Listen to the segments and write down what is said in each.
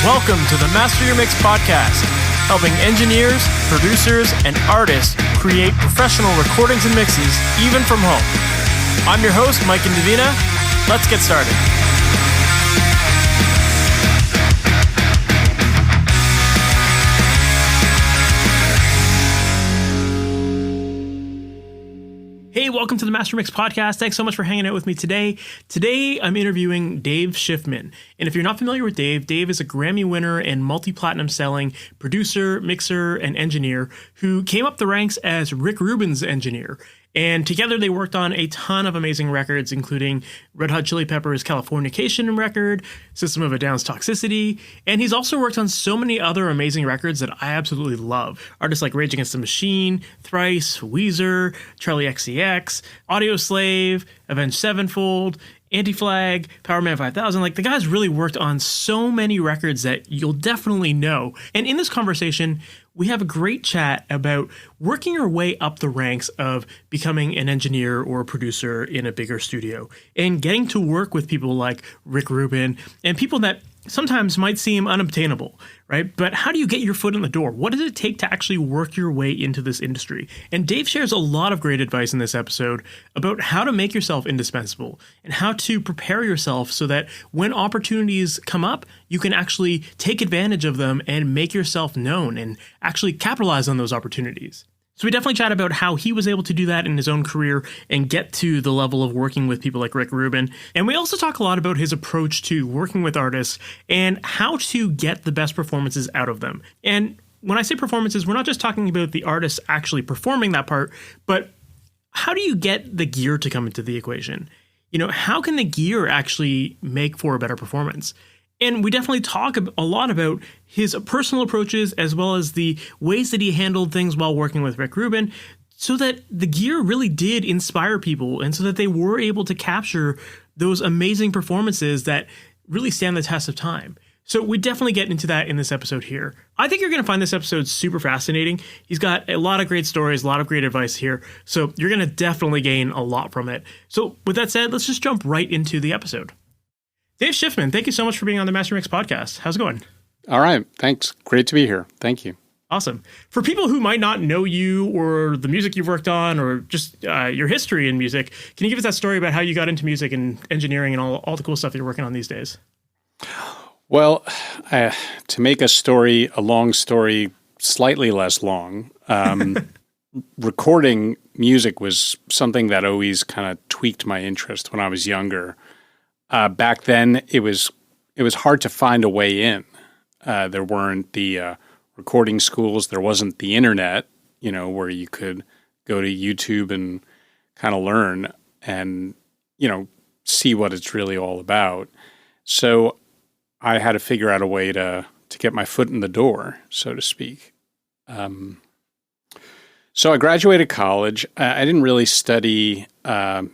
Welcome to the Master Your Mix podcast, helping engineers, producers, and artists create professional recordings and mixes, even from home. I'm your host, Mike Indivina. Let's get started. Hey, welcome to the Master Mix podcast. Thanks so much for hanging out with me today. Today, I'm interviewing Dave Schiffman. And if you're not familiar with Dave, Dave is a Grammy winner and multi-platinum selling producer, mixer, and engineer who came up the ranks as Rick Rubin's engineer. And together they worked on a ton of amazing records, including Red Hot Chili Peppers' Californication record, System of a Down's Toxicity, and he's also worked on so many other amazing records that I absolutely love. Artists like Rage Against the Machine, Thrice, Weezer, Charlie XCX, Audioslave, Avenged Sevenfold, Anti-Flag, Powerman 5000. Like, the guy's really worked on so many records that you'll definitely know. And in this conversation, we have a great chat about working your way up the ranks of becoming an engineer or a producer in a bigger studio and getting to work with people like Rick Rubin and people that sometimes might seem unobtainable, right? But how do you get your foot in the door? What does it take to actually work your way into this industry? And Dave shares a lot of great advice in this episode about how to make yourself indispensable and how to prepare yourself so that when opportunities come up, you can actually take advantage of them and make yourself known and actually capitalize on those opportunities. So we definitely chat about how he was able to do that in his own career and get to the level of working with people like Rick Rubin. And we also talk a lot about his approach to working with artists and how to get the best performances out of them. And when I say performances, we're not just talking about the artists actually performing that part, but how do you get the gear to come into the equation? You know, how can the gear actually make for a better performance? And we definitely talk a lot about his personal approaches as well as the ways that he handled things while working with Rick Rubin so that the gear really did inspire people and so that they were able to capture those amazing performances that really stand the test of time. So we definitely get into that in this episode here. I think you're going to find this episode super fascinating. He's got a lot of great stories, a lot of great advice here. So you're going to definitely gain a lot from it. So with that said, let's just jump right into the episode. Dave Schiffman, thank you so much for being on the Master Mix podcast. How's it going? All right. Thanks. Great to be here. Thank you. Awesome. For people who might not know you or the music you've worked on or just your history in music, can you give us that story about how you got into music and engineering and all the cool stuff that you're working on these days? Well, to make a long story slightly less long, recording music was something that always kind of tweaked my interest when I was younger. Back then, it was hard to find a way in. There weren't the recording schools. There wasn't the internet, where you could go to YouTube and kind of learn and, see what it's really all about. So I had to figure out a way to get my foot in the door, so to speak. So I graduated college. I didn't really study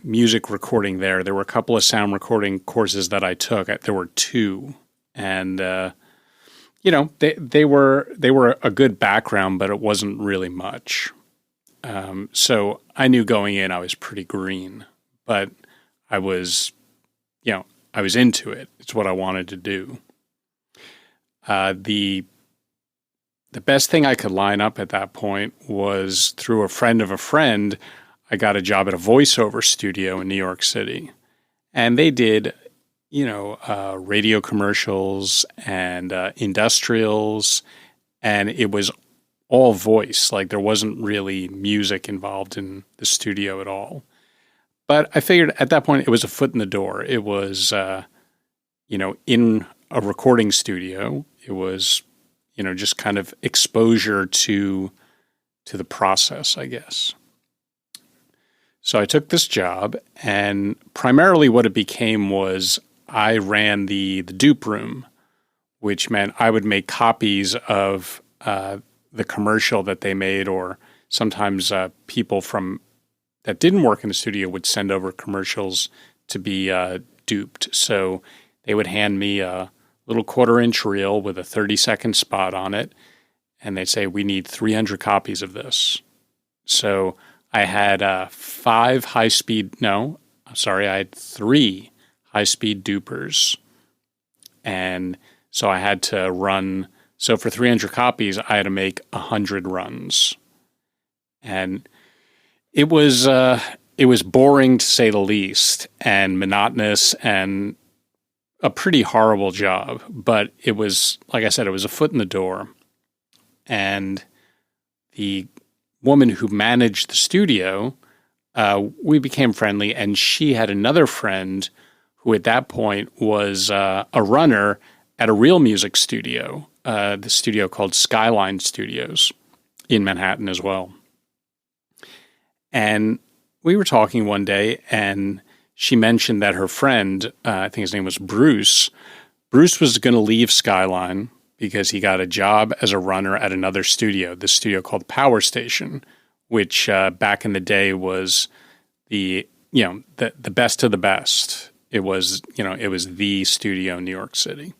music recording there. There were a couple of sound recording courses that I took. There were two, and they were a good background, but it wasn't really much. So I knew going in I was pretty green, but I was into it. It's what I wanted to do. The best thing I could line up at that point was through a friend of a friend. I got a job at a voiceover studio in New York City. And they did, radio commercials and industrials. And it was all voice. Like, there wasn't really music involved in the studio at all. But I figured at that point it was a foot in the door. It was, in a recording studio. It was just kind of exposure to the process, I guess. So I took this job, and primarily what it became was I ran the dupe room, which meant I would make copies of the commercial that they made, or sometimes people that didn't work in the studio would send over commercials to be duped. So they would hand me a little 1/4-inch reel with a 30-second spot on it, and they'd say, we need 300 copies of this. So I had I had 3 high-speed dupers. And So I had to run. So for 300 copies, I had to make 100 runs. And it was boring to say the least, and monotonous, and a pretty horrible job. But it was, like I said, it was a foot in the door. And the woman who managed the studio, we became friendly, and she had another friend who at that point was a runner at a real music studio, the studio called Skyline Studios in Manhattan as well. And we were talking one day, and she mentioned that her friend, I think his name was Bruce was going to leave Skyline because he got a job as a runner at another studio, the studio called Power Station, which back in the day was the best of the best. It was the studio in New York City.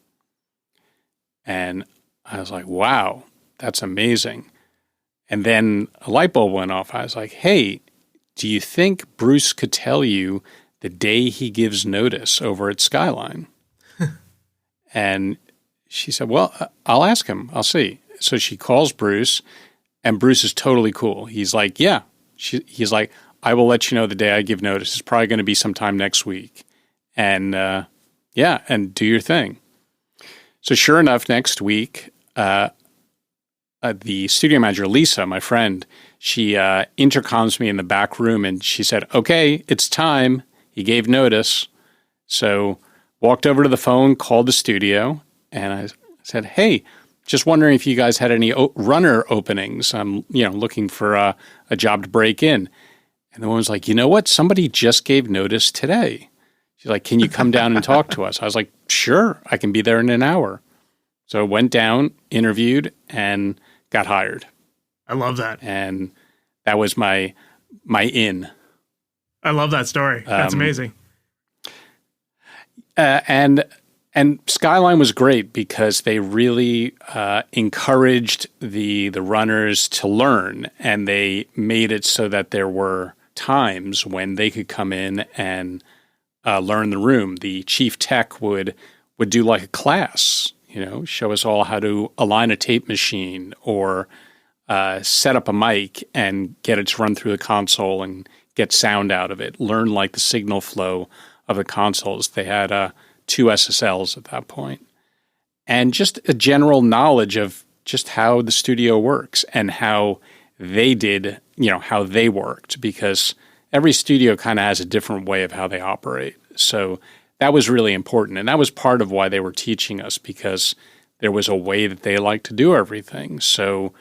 And I was like, wow, that's amazing. And then a light bulb went off. I was like, hey, do you think Bruce could tell you the day he gives notice over at Skyline? And she said, well, I'll ask him. I'll see. So she calls Bruce, and Bruce is totally cool. He's like, yeah. He's like, I will let you know the day I give notice. It's probably going to be sometime next week. And and do your thing. So sure enough, next week, the studio manager, Lisa, my friend, she intercoms me in the back room, and she said, okay, it's time. He gave notice. So walked over to the phone, called the studio, and I said, hey, just wondering if you guys had any runner openings. I'm looking for a job to break in. And the woman was like, you know what? Somebody just gave notice today. She's like, can you come down and talk to us? I was like, sure, I can be there in an hour. So I went down, interviewed, and got hired. I love that. And that was my in. I love that story. That's amazing. And Skyline was great because they really encouraged the runners to learn, and they made it so that there were times when they could come in and learn the room. The chief tech would do like a class, show us all how to align a tape machine or set up a mic and get it to run through the console and get sound out of it, learn like the signal flow of the consoles. They had 2 SSLs at that point. And just a general knowledge of just how the studio works and how they did, how they worked, because every studio kind of has a different way of how they operate. So that was really important. And that was part of why they were teaching us, because there was a way that they like to do everything. So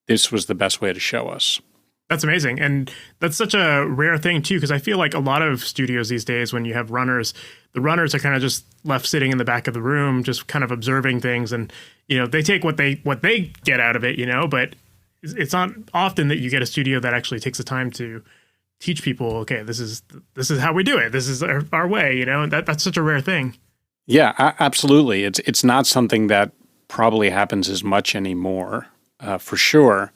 this was the best way to show us. That's amazing. And that's such a rare thing, too, because I feel like a lot of studios these days, when you have runners, the runners are kind of just left sitting in the back of the room, just kind of observing things. And, they take what they get out of it, but it's not often that you get a studio that actually takes the time to teach people, okay, this is how we do it. This is our way, and that's such a rare thing. Yeah, absolutely. It's not something that probably happens as much anymore, for sure.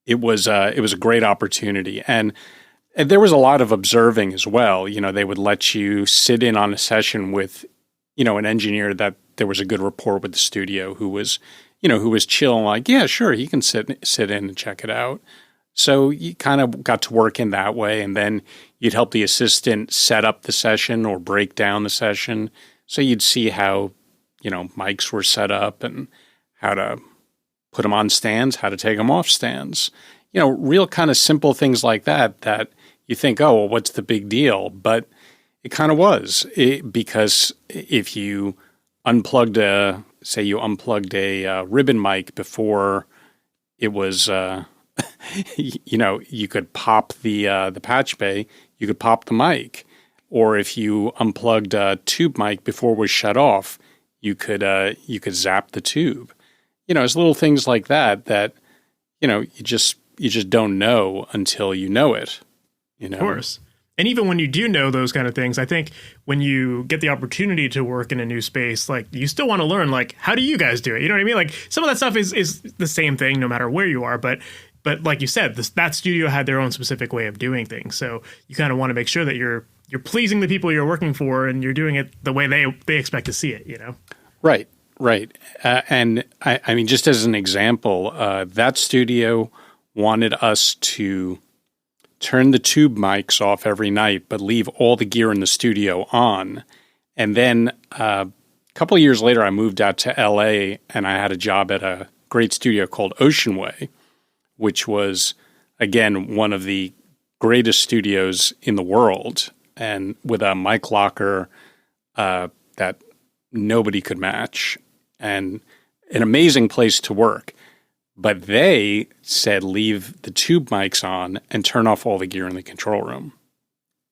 It was a great opportunity, and there was a lot of observing as well. They would let you sit in on a session with, an engineer that there was a good rapport with the studio, who was chill and like, yeah, sure, he can sit in and check it out. So you kind of got to work in that way, and then you'd help the assistant set up the session or break down the session. So you'd see how, mics were set up and how to put them on stands, how to take them off stands. Real kind of simple things like that you think, oh, well, what's the big deal? But it kind of was, because if you unplugged a ribbon mic before it was, you could pop the patch bay, you could pop the mic. Or if you unplugged a tube mic before it was shut off, you could zap the tube. It's little things like that you just don't know until you know it. Of course. And even when you do know those kind of things, I think when you get the opportunity to work in a new space, like, you still want to learn, like, how do you guys do it? You know what I mean? Like, some of that stuff is the same thing no matter where you are. But like you said, that studio had their own specific way of doing things. So you kind of want to make sure that you're you're pleasing the people you're working for, and you're doing it the way they expect to see it, you know? Right. And I mean, just as an example, that studio wanted us to turn the tube mics off every night, but leave all the gear in the studio on. And then a couple of years later, I moved out to LA, and I had a job at a great studio called Ocean Way, which was, again, one of the greatest studios in the world, and with a mic locker that nobody could match, and an amazing place to work. But they said leave the tube mics on and turn off all the gear in the control room.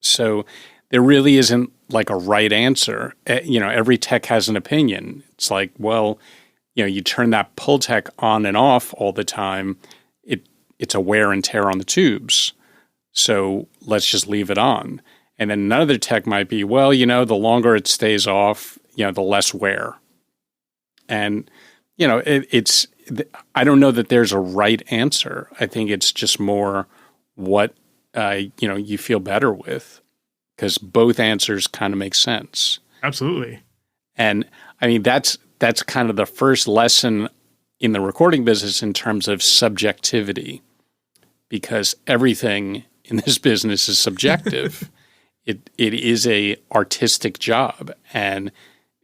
So there really isn't like a right answer. Every tech has an opinion. It's like, well, you turn that pull tech on and off all the time, it's a wear and tear on the tubes. So let's just leave it on. And then another tech might be, well, the longer it stays off, the less wear. And, it's I don't know that there's a right answer. I think it's just more what, you feel better with, because both answers kind of make sense. Absolutely. And I mean, that's kind of the first lesson in the recording business in terms of subjectivity, because everything in this business is subjective. It is a artistic job, and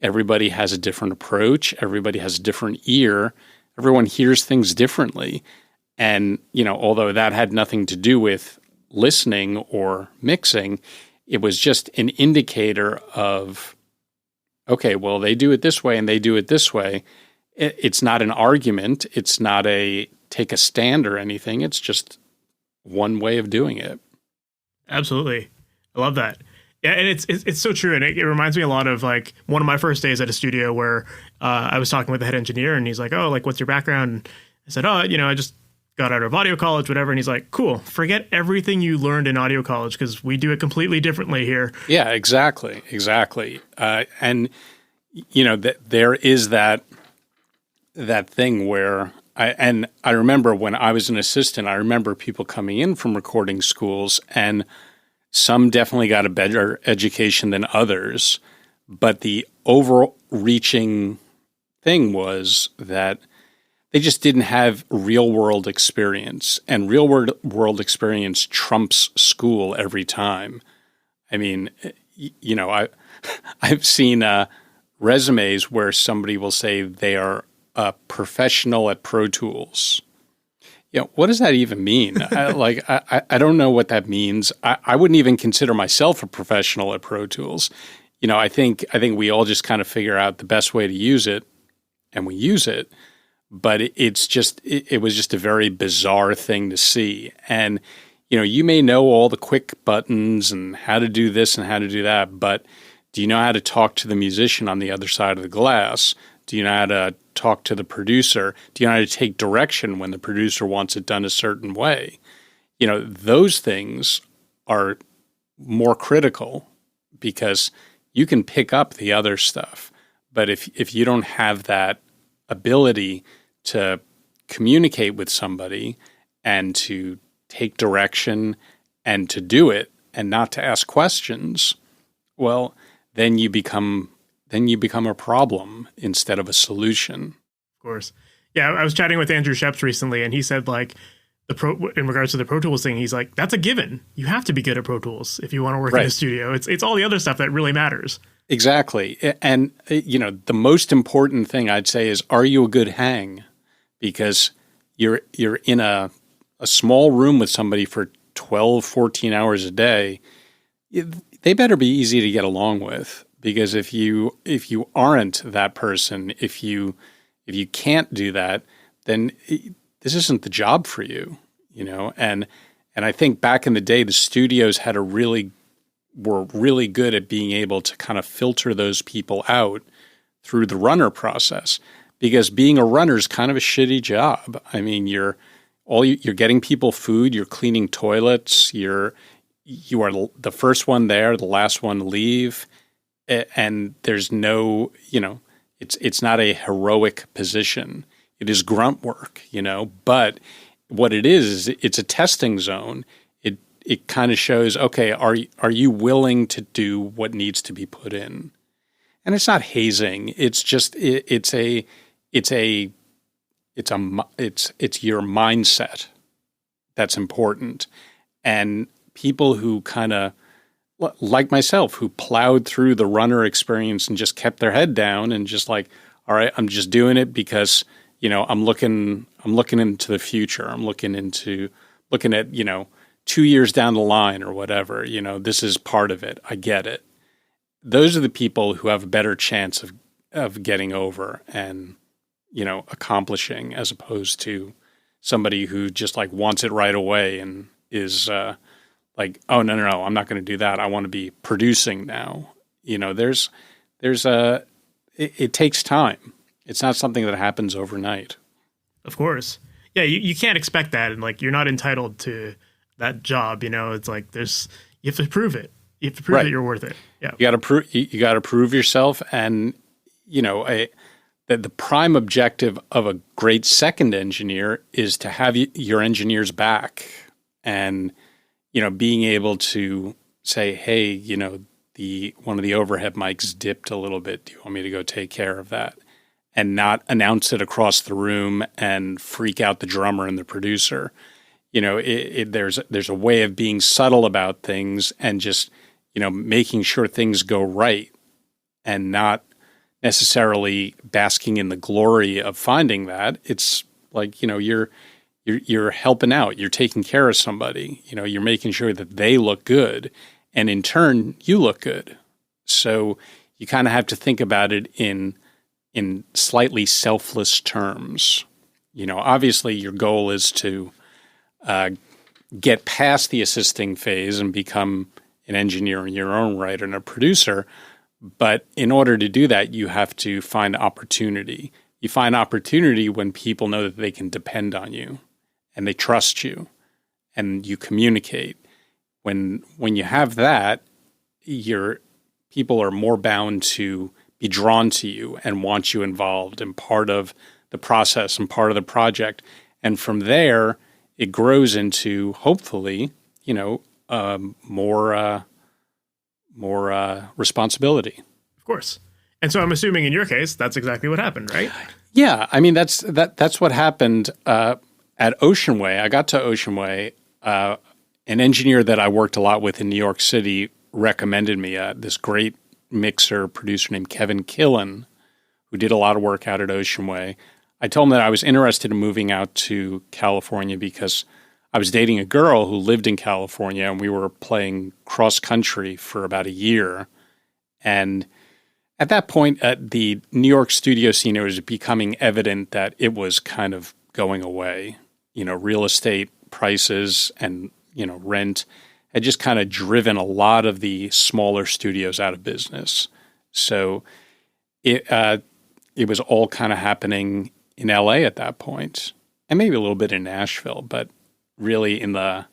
everybody has a different approach. Everybody has a different ear. Everyone hears things differently. And, although that had nothing to do with listening or mixing, it was just an indicator of, okay, well, they do it this way and they do it this way. It's not an argument. It's not a take a stand or anything. It's just one way of doing it. Absolutely. I love that. Yeah, and it's so true, and it reminds me a lot of like one of my first days at a studio where I was talking with the head engineer, and he's like, "Oh, like what's your background?" And I said, "Oh, I just got out of audio college, whatever." And he's like, "Cool, forget everything you learned in audio college because we do it completely differently here." Yeah, exactly. And there is that thing where I remember when I was an assistant, I remember people coming in from recording schools, and some definitely got a better education than others, but the overreaching thing was that they just didn't have real-world experience, and real-world experience trumps school every time. I mean, I've seen resumes where somebody will say they are a professional at Pro Tools. What does that even mean? I don't know what that means. I wouldn't even consider myself a professional at Pro Tools. I think we all just kind of figure out the best way to use it, and we use it. But it was just a very bizarre thing to see. And you may know all the quick buttons and how to do this and how to do that, but do you know how to talk to the musician on the other side of the glass? Do you know how to talk to the producer? Do you know how to take direction when the producer wants it done a certain way? Those things are more critical because you can pick up the other stuff. But if you don't have that ability to communicate with somebody and to take direction and to do it and not to ask questions, well, then you become a problem instead of a solution. Of course. Yeah, I was chatting with Andrew Sheps recently, and he said, like, in regards to the Pro Tools thing, he's like, that's a given. You have to be good at Pro Tools if you want to work in a studio. It's all the other stuff that really matters. Exactly. And, the most important thing I'd say is, are you a good hang? Because you're in a small room with somebody for 12, 14 hours a day. They better be easy to get along with. Because if you aren't that person, if you can't do that, then this isn't the job for you, And I think back in the day, the studios were really good at being able to kind of filter those people out through the runner process. Because being a runner is kind of a shitty job. I mean, you're getting people food, you're cleaning toilets, you are the first one there, the last one to leave. And there's no, it's not a heroic position. It is grunt work, but what it is it's a testing zone. it kind of shows, okay, are you willing to do what needs to be put in? And it's not hazing. It's just it's your mindset that's important. And people who kind of, like myself, who plowed through the runner experience and just kept their head down and just like, all right, I'm just doing it because, I'm looking into the future. I'm looking at, 2 years down the line or whatever, this is part of it. I get it. Those are the people who have a better chance of getting over and, accomplishing, as opposed to somebody who just like wants it right away and is like, oh, no, I'm not going to do that. I want to be producing now. It takes time. It's not something that happens overnight. Of course. Yeah, you can't expect that. And like, you're not entitled to that job. It's like you have to prove it. You have to prove that you're worth it. Yeah. You got to prove yourself. And, the prime objective of a great second engineer is to have your engineers back and, being able to say, hey, one of the overhead mics dipped a little bit. Do you want me to go take care of that? And not announce it across the room and freak out the drummer and the producer. There's a way of being subtle about things and just, making sure things go right and not necessarily basking in the glory of finding that. It's like, you're helping out, you're taking care of somebody, you're making sure that they look good, and in turn, you look good. So you kind of have to think about it in slightly selfless terms. Obviously your goal is to get past the assisting phase and become an engineer in your own right and a producer. But in order to do that, you have to find opportunity. You find opportunity when people know that they can depend on you and they trust you and you communicate. When you have that, people are more bound to be drawn to you and want you involved and part of the process and part of the project. And from there, it grows into, hopefully, more responsibility. Of course. And so I'm assuming in your case, that's exactly what happened, right? Yeah. I mean, that's what happened at Ocean Way. I got to Ocean Way. An engineer that I worked a lot with in New York City recommended me this great mixer producer named Kevin Killen, who did a lot of work out at Ocean Way. I told him that I was interested in moving out to California because I was dating a girl who lived in California and we were playing cross country for about a year. And at that point, the New York studio scene, it was becoming evident that it was kind of going away. Real estate prices and, rent had just kind of driven a lot of the smaller studios out of business. So it was all kind of happening in LA at that point, and maybe a little bit in Nashville, but really in the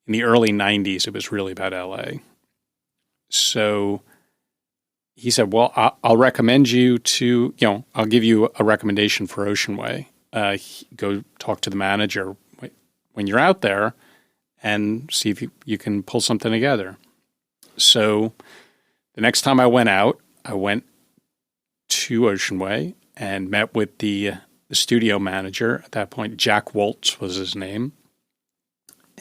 early 90s, it was really about LA. So he said, well, I'll recommend you to, I'll give you a recommendation for Ocean Way. Go talk to the manager when you're out there and see if you can pull something together. So the next time I went out, I went to Ocean Way and met with the studio manager. At that point, Jack Waltz was his name.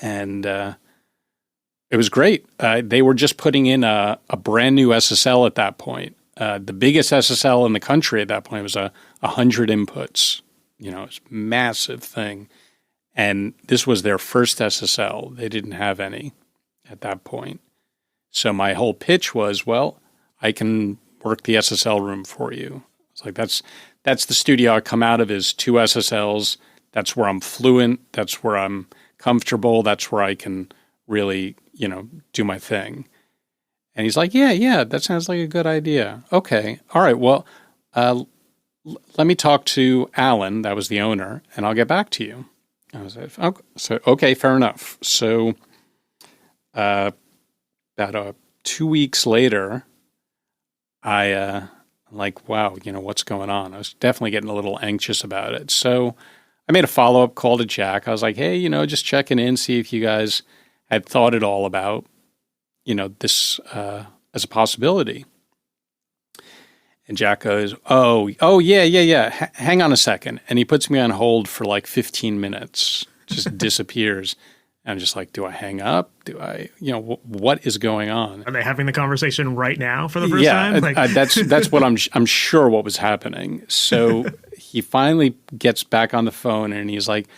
And it was great. They were just putting in a brand new SSL at that point. The biggest SSL in the country at that point was 100 inputs. It's a massive thing. And this was their first SSL. They didn't have any at that point. So my whole pitch was, well, I can work the SSL room for you. It's like, that's the studio I come out of is 2 SSLs. That's where I'm fluent. That's where I'm comfortable. That's where I can really, do my thing. And he's like, yeah, that sounds like a good idea. Okay. All right. Well, let me talk to Alan. That was the owner, and I'll get back to you. I was like, okay, fair enough. So about 2 weeks later, I like, wow, what's going on? I was definitely getting a little anxious about it. So I made a follow-up call to Jack. I was like, hey, just checking in, see if you guys had thought it all about, this as a possibility. And Jack goes, oh, yeah. Hang on a second. And he puts me on hold for like 15 minutes, just disappears. And I'm just like, do I hang up? Do I, what is going on? Are they having the conversation right now for the first time? That's what I'm sure what was happening. So he finally gets back on the phone and he's like,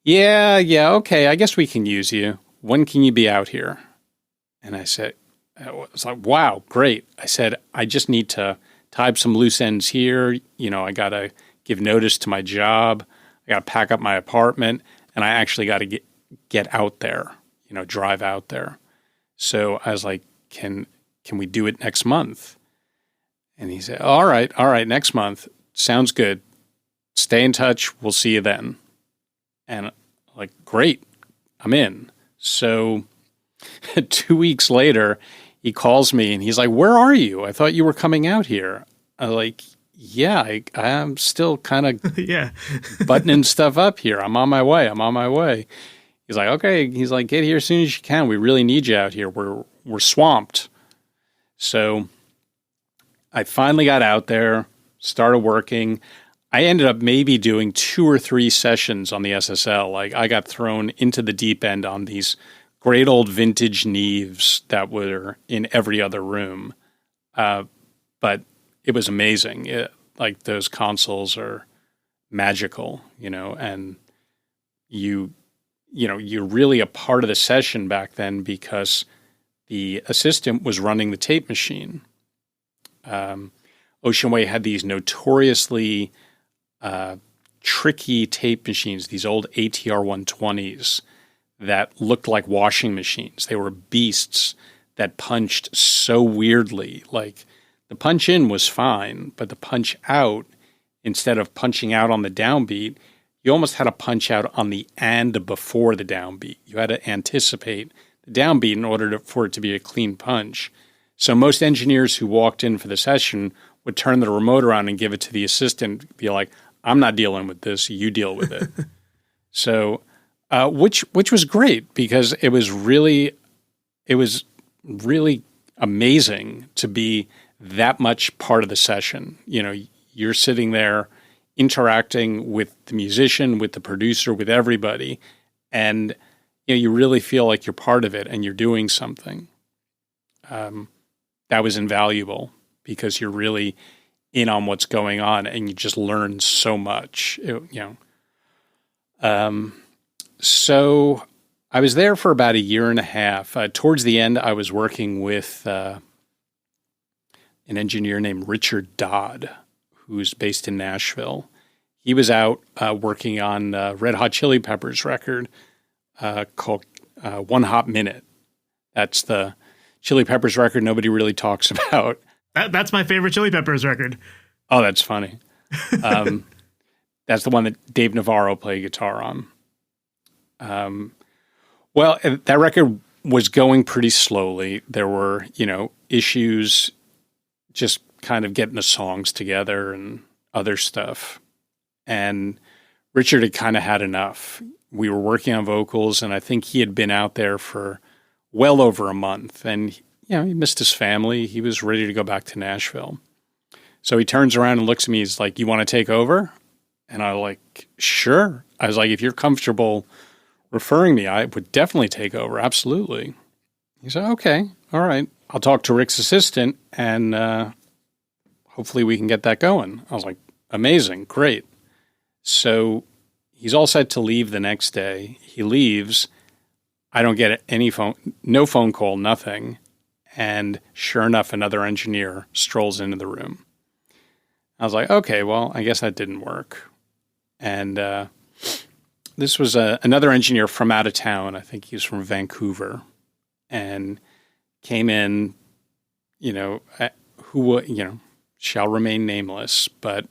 yeah, okay, I guess we can use you. When can you be out here? And I said, I was like, wow, great. I said, I just need to tie up some loose ends here. I got to give notice to my job. I got to pack up my apartment, and I actually got to get out there, drive out there. So I was like, can we do it next month? And he said, all right, next month. Sounds good. Stay in touch. We'll see you then. And like, great, I'm in. So 2 weeks later, he calls me and he's like, where are you? I thought you were coming out here. I was like, yeah, I'm still kind of buttoning stuff up here. I'm on my way. He's like, okay. He's like, get here as soon as you can. We really need you out here. We're swamped. So I finally got out there, started working. I ended up maybe doing 2 or 3 sessions on the SSL. Like, I got thrown into the deep end on these great old vintage Neves that were in every other room. But it was amazing. Like, those consoles are magical, and you're really a part of the session back then because the assistant was running the tape machine. Ocean Way had these notoriously tricky tape machines, these old ATR 120s that looked like washing machines. They were beasts that punched so weirdly. Like, the punch in was fine, but the punch out, instead of punching out on the downbeat, you almost had to punch out on the and before the downbeat. You had to anticipate the downbeat in order for it to be a clean punch. So most engineers who walked in for the session would turn the remote around and give it to the assistant, be like, I'm not dealing with this, you deal with it. So, which was great because it was really amazing to be that much part of the session. You're sitting there interacting with the musician, with the producer, with everybody, and you really feel like you're part of it and you're doing something. That was invaluable because you're really in on what's going on and you just learn so much. So I was there for about 1.5 years. Towards the end, I was working with an engineer named Richard Dodd, who's based in Nashville. He was out working on Red Hot Chili Peppers record called One Hot Minute. That's the Chili Peppers record nobody really talks about. That's my favorite Chili Peppers record. Oh, that's funny. That's the one that Dave Navarro played guitar on. Well, that record was going pretty slowly. There were, issues just kind of getting the songs together and other stuff. And Richard had kind of had enough. We were working on vocals, and I think he had been out there for well over a month. And, he missed his family. He was ready to go back to Nashville. So he turns around and looks at me. He's like, you want to take over? And I was like, sure. I was like, if you're comfortable referring me, I would definitely take over. Absolutely. He said, okay, all right. I'll talk to Rick's assistant and hopefully we can get that going. I was like, amazing, great. So he's all set to leave the next day. He leaves. I don't get no phone call, nothing. And sure enough, another engineer strolls into the room. I was like, okay, well, I guess that didn't work. And this was another engineer from out of town. I think he was from Vancouver. And came in, who shall remain nameless. But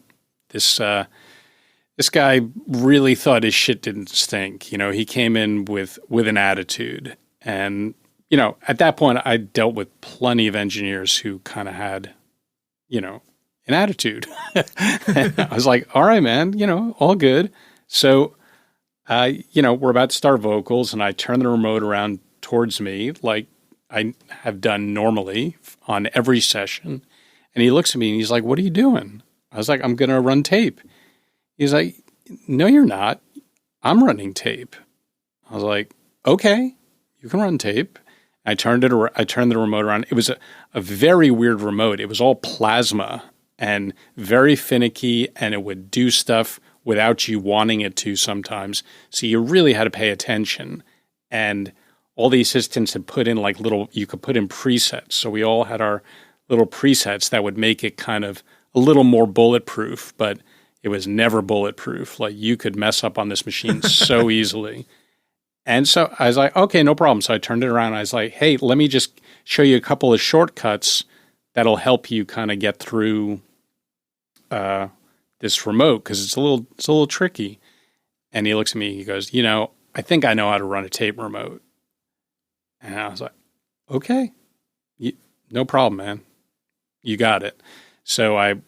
this guy really thought his shit didn't stink. He came in with an attitude. And, at that point, I dealt with plenty of engineers who kind of had, an attitude. And I was like, all right, man, all good. So, we're about to start vocals, and I turn the remote around towards me like I have done normally on every session. And he looks at me and he's like, "What are you doing?" I was like, "I'm going to run tape." He's like, "No, you're not. I'm running tape." I was like, "Okay, you can run tape." I turned the remote around. It was a very weird remote. It was all plasma and very finicky, and it would do stuff without you wanting it to sometimes. So you really had to pay attention. And all the assistants had put in like you could put in presets. So we all had our little presets that would make it kind of a little more bulletproof, but it was never bulletproof. Like you could mess up on this machine so easily. And so I was like, okay, no problem. So I turned it around. I was like, hey, let me just show you a couple of shortcuts that'll help you kind of get through this remote because it's a little tricky. And he looks at me, he goes, I think I know how to run a tape remote. And I was like, okay, no problem, man. You got it. So I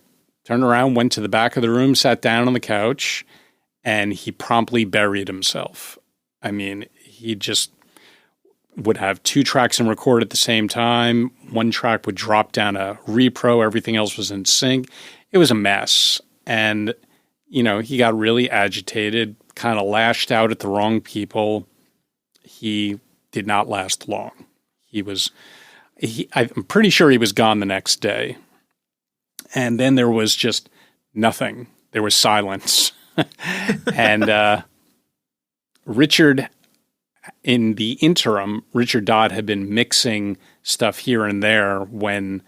turned around, went to the back of the room, sat down on the couch, and he promptly buried himself. I mean, he just would have 2 tracks in record at the same time. One track would drop down a repro. Everything else was in sync. It was a mess. And, he got really agitated, kind of lashed out at the wrong people. He did not last long. I'm pretty sure he was gone the next day. And then there was just nothing. There was silence. And Richard, in the interim, Richard Dodd had been mixing stuff here and there when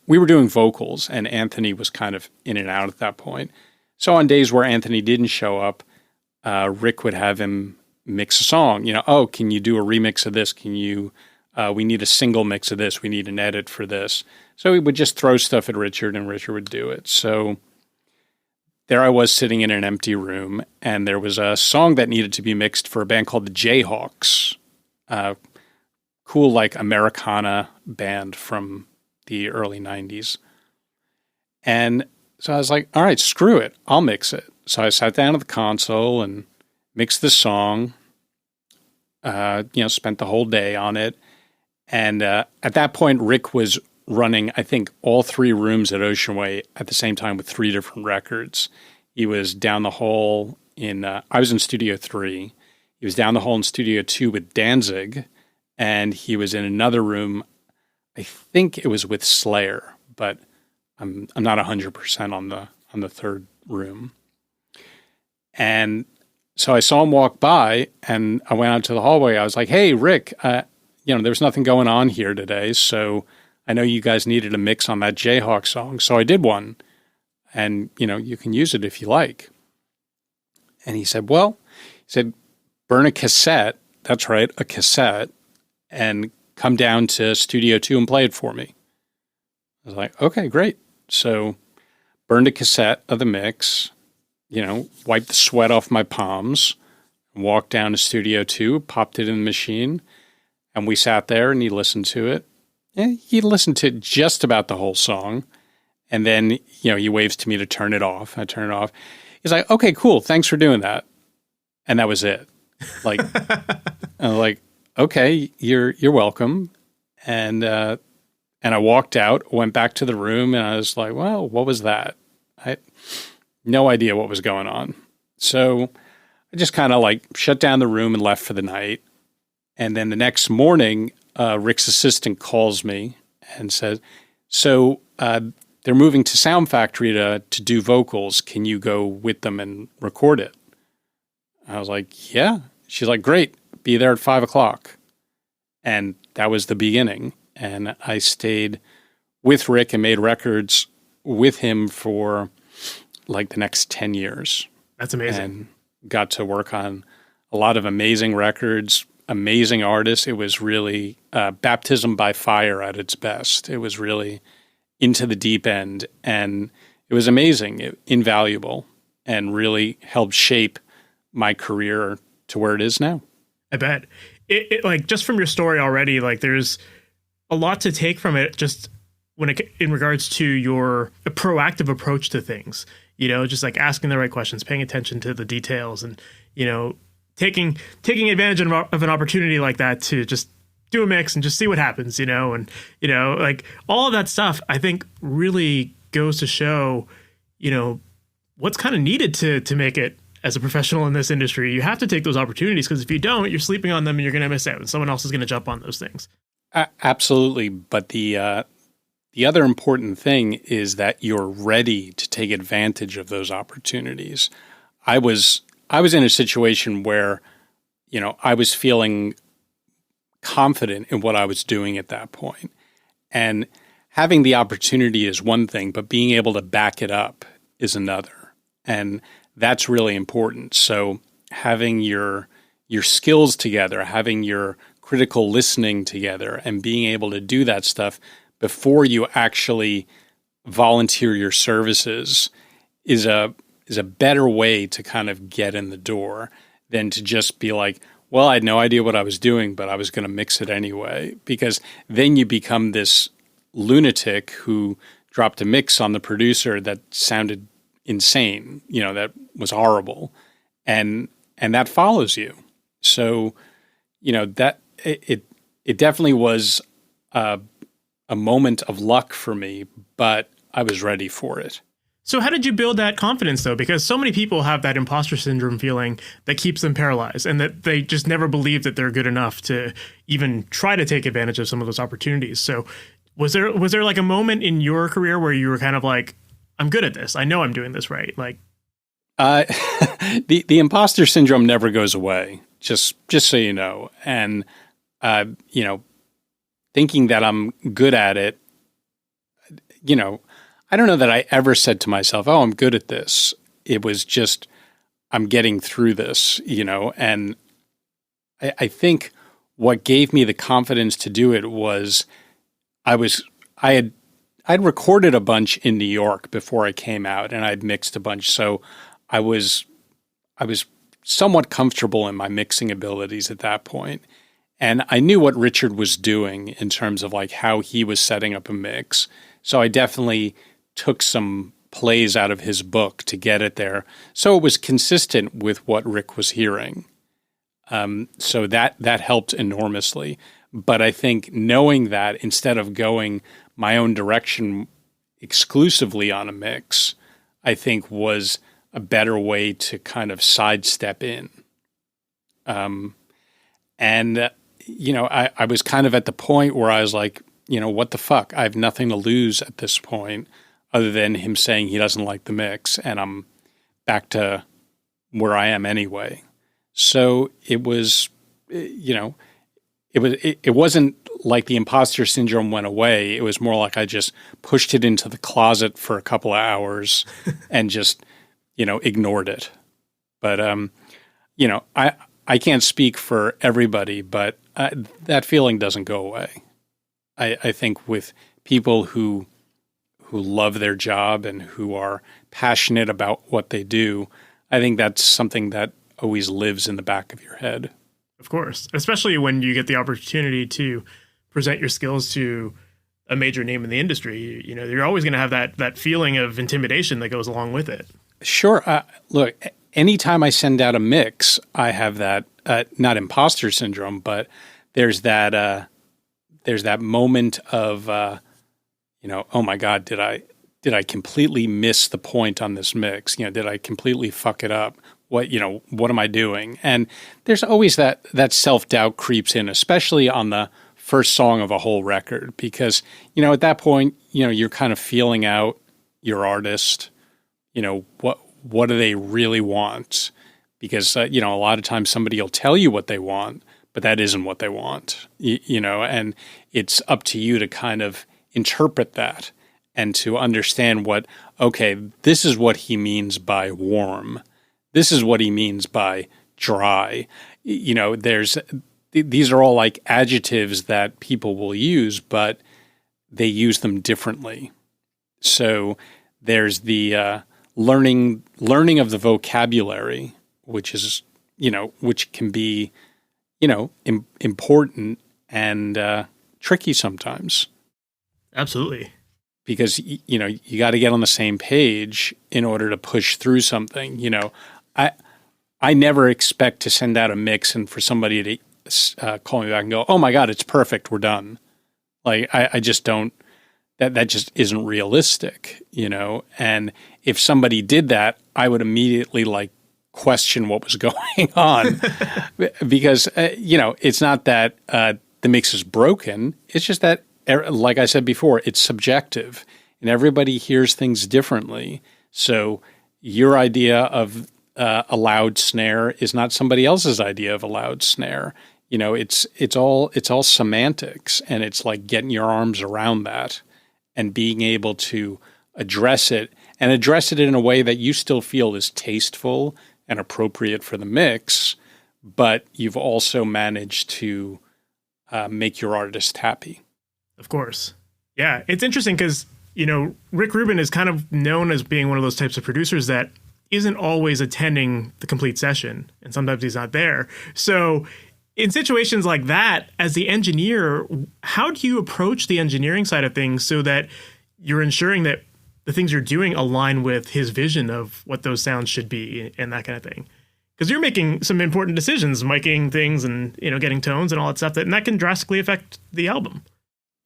we were doing vocals, and Anthony was kind of in and out at that point. So on days where Anthony didn't show up, Rick would have him mix a song. Oh, can you do a remix of this? We need a single mix of this. We need an edit for this. So he would just throw stuff at Richard, and Richard would do it. So there I was sitting in an empty room, and there was a song that needed to be mixed for a band called the Jayhawks. Cool, like Americana band from the early 90s. And so I was like, all right, screw it. I'll mix it. So I sat down at the console and mixed the song, spent the whole day on it. And at that point, Rick was running, I think, all 3 rooms at Ocean Way at the same time with 3 different records. He was down the hall I was in Studio 3. He was down the hall in Studio 2 with Danzig. And he was in another room, I think it was with Slayer, but I'm not 100% on the third room. And so I saw him walk by, and I went out to the hallway. I was like, hey, Rick, there's nothing going on here today, so I know you guys needed a mix on that Jayhawk song, so I did one. And, you can use it if you like. And he said, burn a cassette. That's right, a cassette. And come down to Studio 2 and play it for me. I was like, okay, great. So burned a cassette of the mix, wiped the sweat off my palms, walked down to Studio 2, popped it in the machine, and we sat there and he listened to it. And he listened to just about the whole song. And then, he waves to me to turn it off. I turn it off. He's like, okay, cool. Thanks for doing that. And that was it. Like, I was like, okay, you're welcome. And I walked out, went back to the room, and I was like, well, what was that? I had no idea what was going on. So I just kind of shut down the room and left for the night. And then the next morning, Rick's assistant calls me and says, so they're moving to Sound Factory to do vocals. Can you go with them and record it? I was like, yeah. She's like, great. Be there at 5:00. And that was the beginning. And I stayed with Rick and made records with him for the next 10 years. That's amazing. And got to work on a lot of amazing records, amazing artists. It was really baptism by fire at its best. It was really into the deep end. And it was amazing, invaluable, and really helped shape my career to where it is now. I bet. It just from your story already, there's a lot to take from it, just in regards to your proactive approach to things, just asking the right questions, paying attention to the details, and, taking advantage of an opportunity like that to just do a mix and just see what happens, and like all of that stuff, I think really goes to show, what's kind of needed to make it as a professional in this industry. You have to take those opportunities, because if you don't, you're sleeping on them and you're going to miss out, and someone else is going to jump on those things. Absolutely. But the other important thing is that you're ready to take advantage of those opportunities. I was in a situation where, I was feeling confident in what I was doing at that point. And having the opportunity is one thing, but being able to back it up is another. And that's really important. So having your skills together, having your critical listening together, and being able to do that stuff before you actually volunteer your services is a better way to kind of get in the door than to just be like, well, I had no idea what I was doing, but I was going to mix it anyway. Because then you become this lunatic who dropped a mix on the producer that sounded insane, that was horrible. And that follows you. So, that it definitely was a moment of luck for me, but I was ready for it. So how did you build that confidence, though? Because so many people have that imposter syndrome feeling that keeps them paralyzed, and that they just never believe that they're good enough to even try to take advantage of some of those opportunities. So was there like a moment in your career where you were kind of like, I'm good at this, I know I'm doing this right? Like, the imposter syndrome never goes away, just so you know. And, thinking that I'm good at it, I don't know that I ever said to myself, oh, I'm good at this. It was just, I'm getting through this, and I think what gave me the confidence to do it was I'd recorded a bunch in New York before I came out, and I'd mixed a bunch. So I was somewhat comfortable in my mixing abilities at that point. And I knew what Richard was doing in terms of like how he was setting up a mix. So I definitely took some plays out of his book to get it there. So it was consistent with what Rick was hearing. So that helped enormously. But I think knowing that, instead of going my own direction exclusively on a mix, I think was a better way to kind of sidestep in. I was kind of at the point where I was like, what the fuck? I have nothing to lose at this point other than him saying he doesn't like the mix, and I'm back to where I am anyway. So it was, it wasn't like the imposter syndrome went away. It was more like I just pushed it into the closet for a couple of hours and just, ignored it. But, I can't speak for everybody, but that feeling doesn't go away. I think with people who love their job and who are passionate about what they do, I think that's something that always lives in the back of your head. Of course, especially when you get the opportunity to present your skills to a major name in the industry. You're always going to have that feeling of intimidation that goes along with it. Sure. Look, anytime I send out a mix, I have that, not imposter syndrome, but there's that moment of, oh my God, did I completely miss the point on this mix? Did I completely fuck it up? What am I doing? And there's always that self-doubt creeps in, especially on the first song of a whole record, because, at that point, you're kind of feeling out your artist, what do they really want? Because, a lot of times somebody will tell you what they want, but that isn't what they want, and it's up to you to kind of interpret that and to understand this is what he means by warm. This is what he means by dry. These are all like adjectives that people will use, but they use them differently. So there's the learning of the vocabulary, which is, which can be, important and tricky sometimes. Absolutely. Because, you got to get on the same page in order to push through something. I never expect to send out a mix and for somebody to call me back and go, "Oh my God, it's perfect. We're done." Like I just don't. That just isn't realistic, And if somebody did that, I would immediately question what was going on, because it's not that the mix is broken. It's just that, like I said before, it's subjective, and everybody hears things differently. So your idea of a loud snare is not somebody else's idea of a loud snare. It's all semantics, and it's like getting your arms around that and being able to address it in a way that you still feel is tasteful and appropriate for the mix, but you've also managed to make your artist happy. Of course. Yeah, it's interesting because, Rick Rubin is kind of known as being one of those types of producers that isn't always attending the complete session, and sometimes he's not there. So in situations like that, as the engineer, how do you approach the engineering side of things so that you're ensuring that the things you're doing align with his vision of what those sounds should be and that kind of thing? Because you're making some important decisions, miking things and, getting tones and all that stuff, and that can drastically affect the album.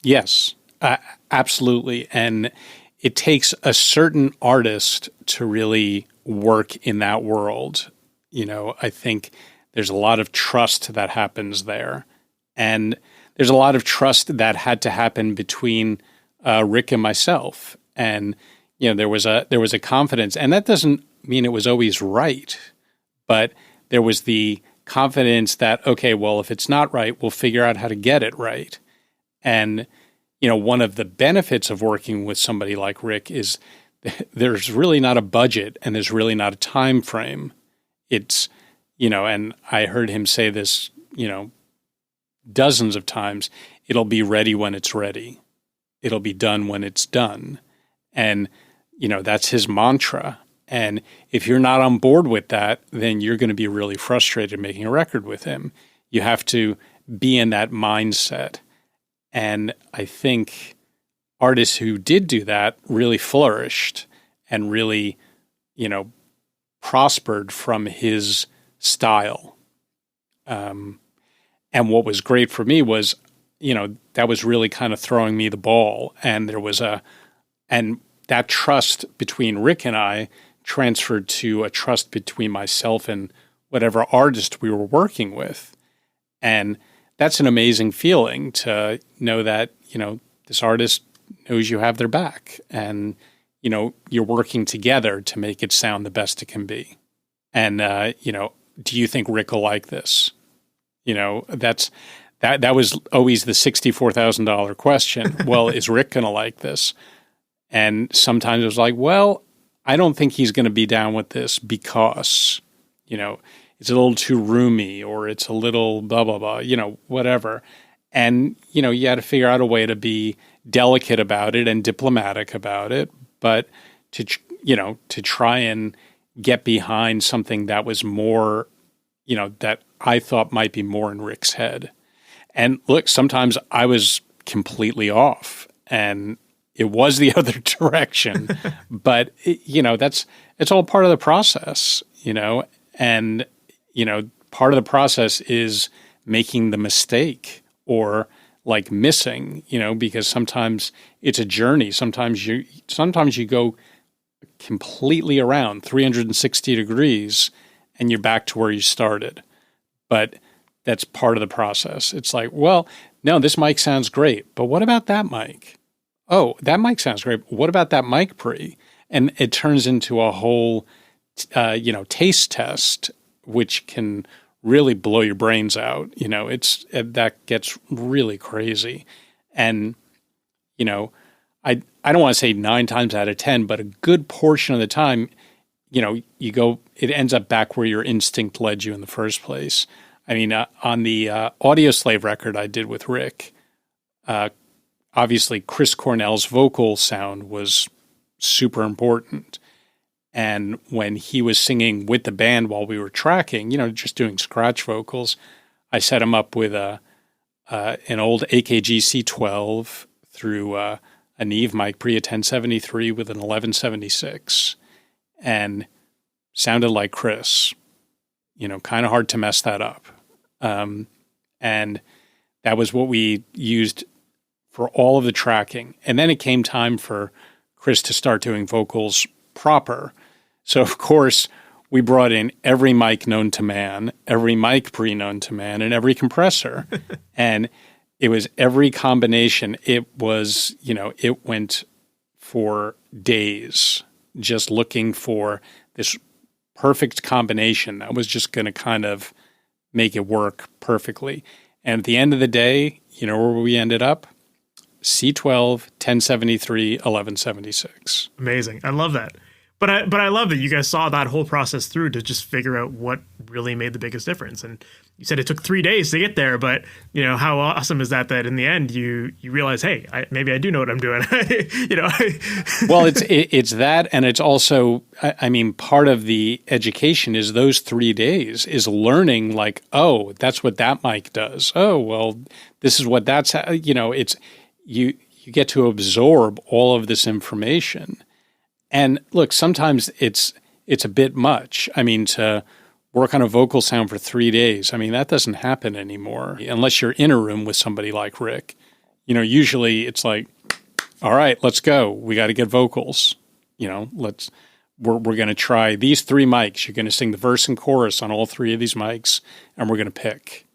Yes, absolutely. And it takes a certain artist to really work in that world. I think there's a lot of trust that happens there. And there's a lot of trust that had to happen between Rick and myself. And, there was a confidence. And that doesn't mean it was always right. But there was the confidence that, okay, well, if it's not right, we'll figure out how to get it right. And, one of the benefits of working with somebody like Rick is there's really not a budget and there's really not a time frame. It's, and I heard him say this, dozens of times, it'll be ready when it's ready. It'll be done when it's done. And, that's his mantra. And if you're not on board with that, then you're going to be really frustrated making a record with him. You have to be in that mindset. And I think artists who did do that really flourished and really, prospered from his style. And what was great for me was, that was really kind of throwing me the ball. And and that trust between Rick and I transferred to a trust between myself and whatever artist we were working with. And that's an amazing feeling to know that, this artist knows you have their back and, you're working together to make it sound the best it can be. And, do you think Rick will like this? That was always the $64,000 question. Well, is Rick going to like this? And sometimes it was like, well, I don't think he's going to be down with this because, it's a little too roomy or it's a little blah, blah, blah, whatever. And, you had to figure out a way to be delicate about it and diplomatic about it, but to try and get behind something that was more, that I thought might be more in Rick's head. And look, sometimes I was completely off and it was the other direction, but it's all part of the process, and, part of the process is making the mistake or missing, because sometimes it's a journey. Sometimes you go completely around 360 degrees and you're back to where you started. But that's part of the process. It's like, well, no, this mic sounds great, but what about that mic? Oh, that mic sounds great. What about that mic pre? And it turns into a whole, taste test, which can really blow your brains out. That gets really crazy. And, I don't want to say 9 times out of 10, but a good portion of the time, it ends up back where your instinct led you in the first place. I mean, on the Audio Slave record I did with Rick, obviously Chris Cornell's vocal sound was super important. And when he was singing with the band while we were tracking, just doing scratch vocals, I set him up with an old AKG C12 through a Neve mic pre a 1073 with an 1176, and sounded like Chris. kind of hard to mess that up. And that was what we used for all of the tracking. And then it came time for Chris to start doing vocals proper. So, of course, we brought in every mic known to man, every mic pre-known to man, and every compressor. And it was every combination. It was, it went for days just looking for this perfect combination that was just going to kind of make it work perfectly. And at the end of the day, where we ended up? C12, 1073, 1176. Amazing. I love that. But I love that you guys saw that whole process through to just figure out what really made the biggest difference. And you said it took 3 days to get there, but how awesome is that in the end you realize, hey, maybe I do know what I'm doing. Well, it's that, and it's also, part of the education is those 3 days is learning like, oh, that's what that mic does. Oh, well, this is what that's, it's you get to absorb all of this information. And look, sometimes it's a bit much. To work on a vocal sound for 3 days, that doesn't happen anymore unless you're in a room with somebody like Rick. Usually it's like, all right, let's go. We got to get vocals. We're going to try these 3 mics. You're going to sing the verse and chorus on all 3 of these mics, and we're going to pick.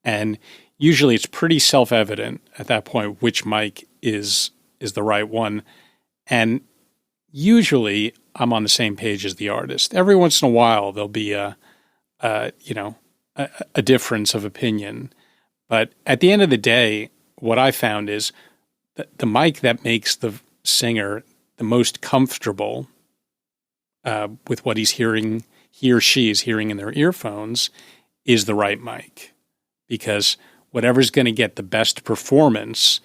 And usually it's pretty self-evident at that point which mic is the right one. And usually I'm on the same page as the artist. Every once in a while there'll be a difference of opinion. But at the end of the day, what I found is that the mic that makes the singer the most comfortable with what he or she is hearing in their earphones is the right mic. Because whatever's going to get the best performance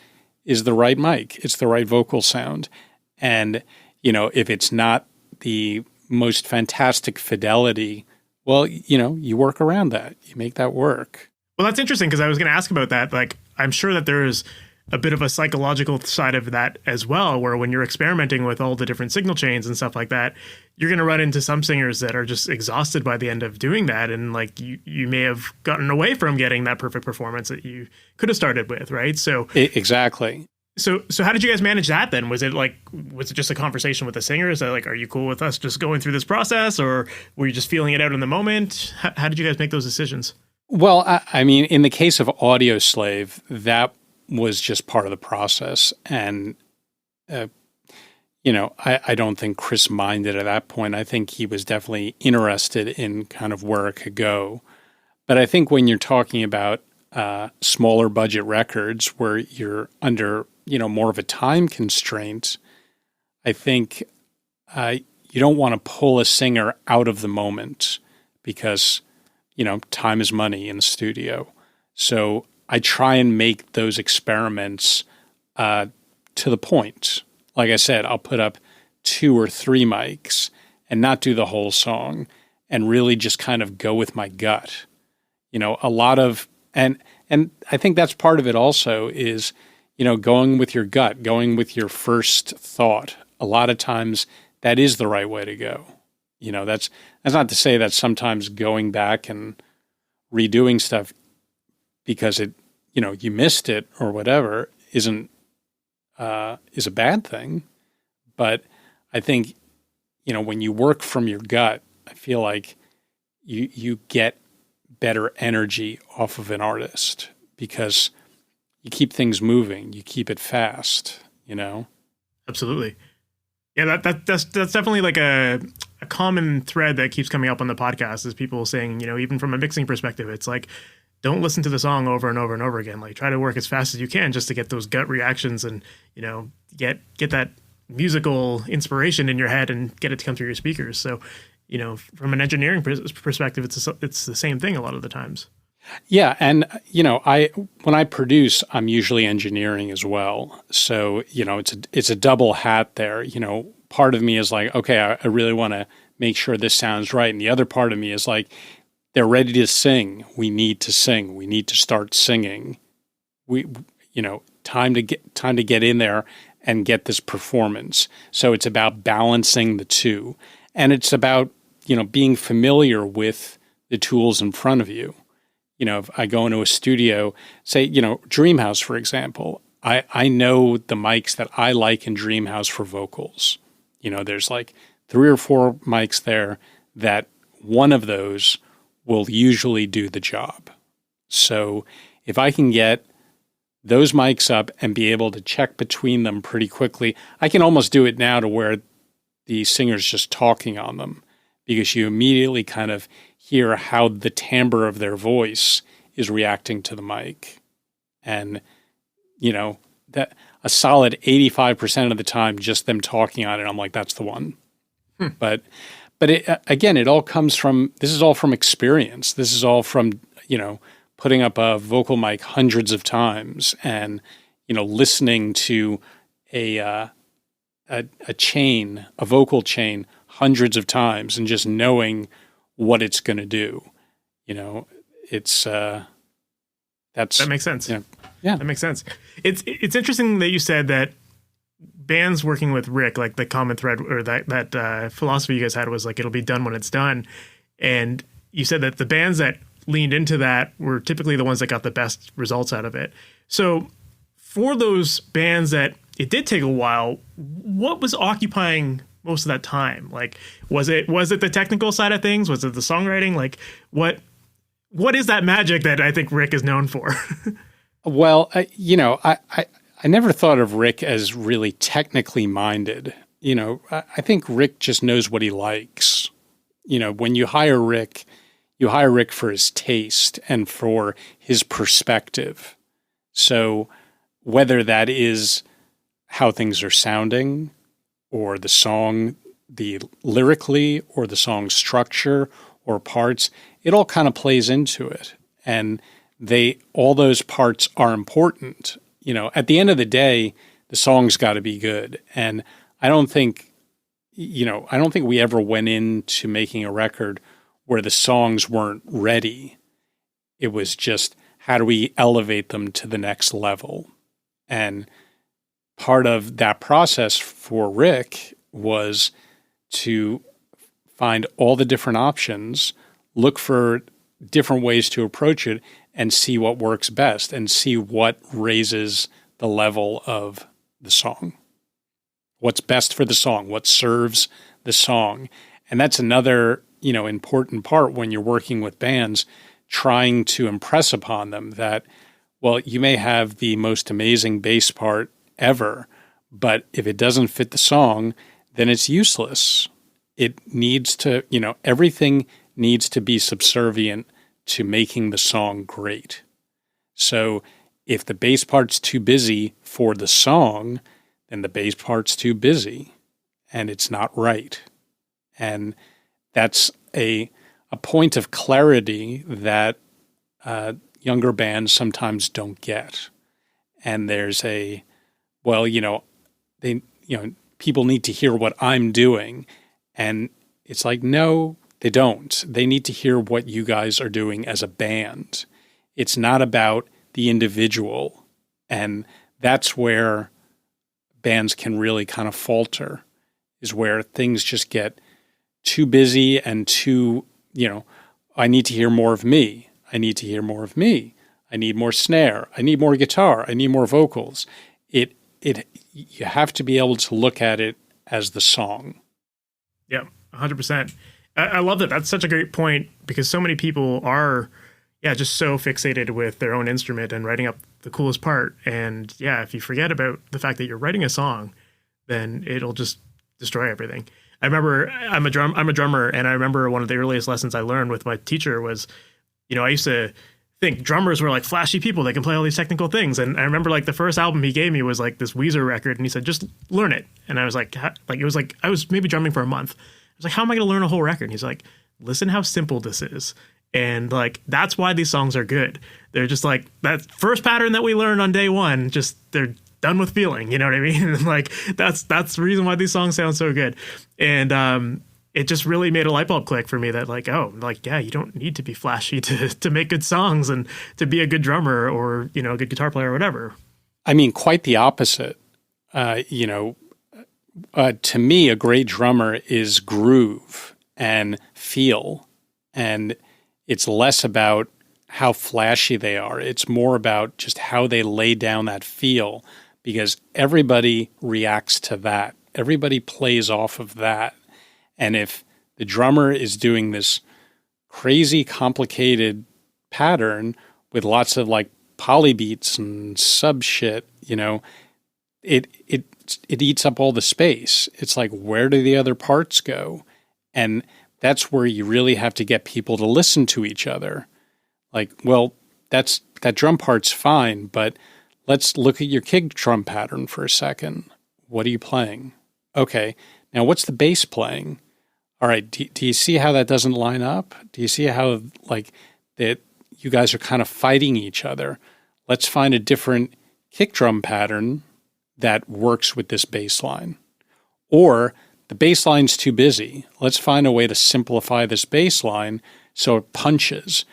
is the right mic. It's the right vocal sound. And if it's not the most fantastic fidelity, well, you work around that. You make that work. Well, that's interesting because I was going to ask about that. Like, I'm sure that there's a bit of a psychological side of that as well, where when you're experimenting with all the different signal chains and stuff like that, you're going to run into some singers that are just exhausted by the end of doing that. And like you may have gotten away from getting that perfect performance that you could have started with, right? So exactly. So how did you guys manage that then? Was it just a conversation with the singers that like, are you cool with us just going through this process, or were you just feeling it out in the moment? How did you guys make those decisions? Well, in the case of Audio Slave, that was just part of the process. And, I don't think Chris minded at that point. I think he was definitely interested in kind of where it could go. But I think when you're talking about smaller budget records where you're under more of a time constraint, I think you don't want to pull a singer out of the moment because, time is money in the studio. So I try and make those experiments to the point. Like I said, I'll put up 2 or 3 mics and not do the whole song and really just kind of go with my gut. A lot of, and I think that's part of it also is, going with your gut, going with your first thought. A lot of times that is the right way to go. That's not to say that sometimes going back and redoing stuff because you missed it or whatever is a bad thing. But I think, when you work from your gut, I feel like you get better energy off of an artist because you keep things moving, you keep it fast, Absolutely. Yeah, that's definitely like a common thread that keeps coming up on the podcast is people saying, even from a mixing perspective, it's like, don't listen to the song over and over and over again. Like, try to work as fast as you can just to get those gut reactions and, get that musical inspiration in your head and get it to come through your speakers. So, from an engineering perspective, it's the same thing a lot of the times. Yeah. And, when I produce, I'm usually engineering as well. So, it's a double hat there. Part of me is like, okay, I really want to make sure this sounds right. And the other part of me is like, they're ready to sing. We need to sing. We need to start singing. Time to get in there and get this performance. So it's about balancing the two. And it's about, being familiar with the tools in front of you. If I go into a studio, say, Dreamhouse, for example, I know the mics that I like in Dreamhouse for vocals. There's like 3 or 4 mics there that one of those will usually do the job. So if I can get those mics up and be able to check between them pretty quickly, I can almost do it now to where the singer's just talking on them, because you immediately kind of hear how the timbre of their voice is reacting to the mic. And, that a solid 85% of the time, just them talking on it, I'm like, that's the one. But again, it all comes from, this is all from experience. This is all from, putting up a vocal mic hundreds of times and, listening to a vocal chain hundreds of times and just knowing what it's going to do. That makes sense. Yeah. That makes sense. It's interesting that you said that bands working with Rick, like the common thread or that philosophy you guys had was like, it'll be done when it's done. And you said that the bands that leaned into that were typically the ones that got the best results out of it. So for those bands that it did take a while, what was occupying most of that time? Like, was it the technical side of things? Was it the songwriting? Like, what is that magic that I think Rick is known for? Well, I never thought of Rick as really technically minded. I think Rick just knows what he likes. When you hire Rick for his taste and for his perspective. So whether that is how things are sounding, or the song, the lyrically, or the song structure or parts, it all kind of plays into it. And all those parts are important. At the end of the day, the song's got to be good. And I don't think we ever went into making a record where the songs weren't ready. It was just, how do we elevate them to the next level? And part of that process for Rick was to find all the different options, look for different ways to approach it, and see what works best and see what raises the level of the song. What's best for the song, what serves the song. And that's another, important part when you're working with bands, trying to impress upon them that, well, you may have the most amazing bass part ever, but if it doesn't fit the song, then it's useless. It needs to, everything needs to be subservient to making the song great. So if the bass part's too busy for the song, then the bass part's too busy and it's not right. And that's a point of clarity that younger bands sometimes don't get. And there's people need to hear what I'm doing. And it's like, no, they don't. They need to hear what you guys are doing as a band. It's not about the individual. And that's where bands can really kind of falter, is where things just get too busy and too, I need to hear more of me. I need to hear more of me. I need more snare. I need more guitar. I need more vocals. You have to be able to look at it as the song. Yeah, 100%. I love that. That's such a great point, because so many people are, just so fixated with their own instrument and writing up the coolest part. And if you forget about the fact that you're writing a song, then it'll just destroy everything. I remember I'm a drummer, and I remember one of the earliest lessons I learned with my teacher was, I used to think drummers were like flashy people that can play all these technical things. And I remember like the first album he gave me was like this Weezer record, and he said, just learn it. And I was like, it was like, I was maybe drumming for a month. I was like, how am I going to learn a whole record? And he's like, listen how simple this is. And like, that's why these songs are good. They're just like that first pattern that we learned on day one, just they're done with feeling, you know what I mean? And like, that's the reason why these songs sound so good. And, it just really made a light bulb click for me that like, you don't need to be flashy to make good songs and to be a good drummer or, a good guitar player or whatever. I mean, quite the opposite. To me, a great drummer is groove and feel. And it's less about how flashy they are. It's more about just how they lay down that feel, because everybody reacts to that. Everybody plays off of that. And if the drummer is doing this crazy complicated pattern with lots of like polybeats and sub shit, it eats up all the space. It's like, where do the other parts go? And that's where you really have to get people to listen to each other. Like, well, that drum part's fine, but let's look at your kick drum pattern for a second. What are you playing? Okay, now what's the bass playing? All right, do you see how that doesn't line up? Do you see how like that you guys are kind of fighting each other? Let's find a different kick drum pattern that works with this bass line. Or the bass line's too busy. Let's find a way to simplify this bass line so it punches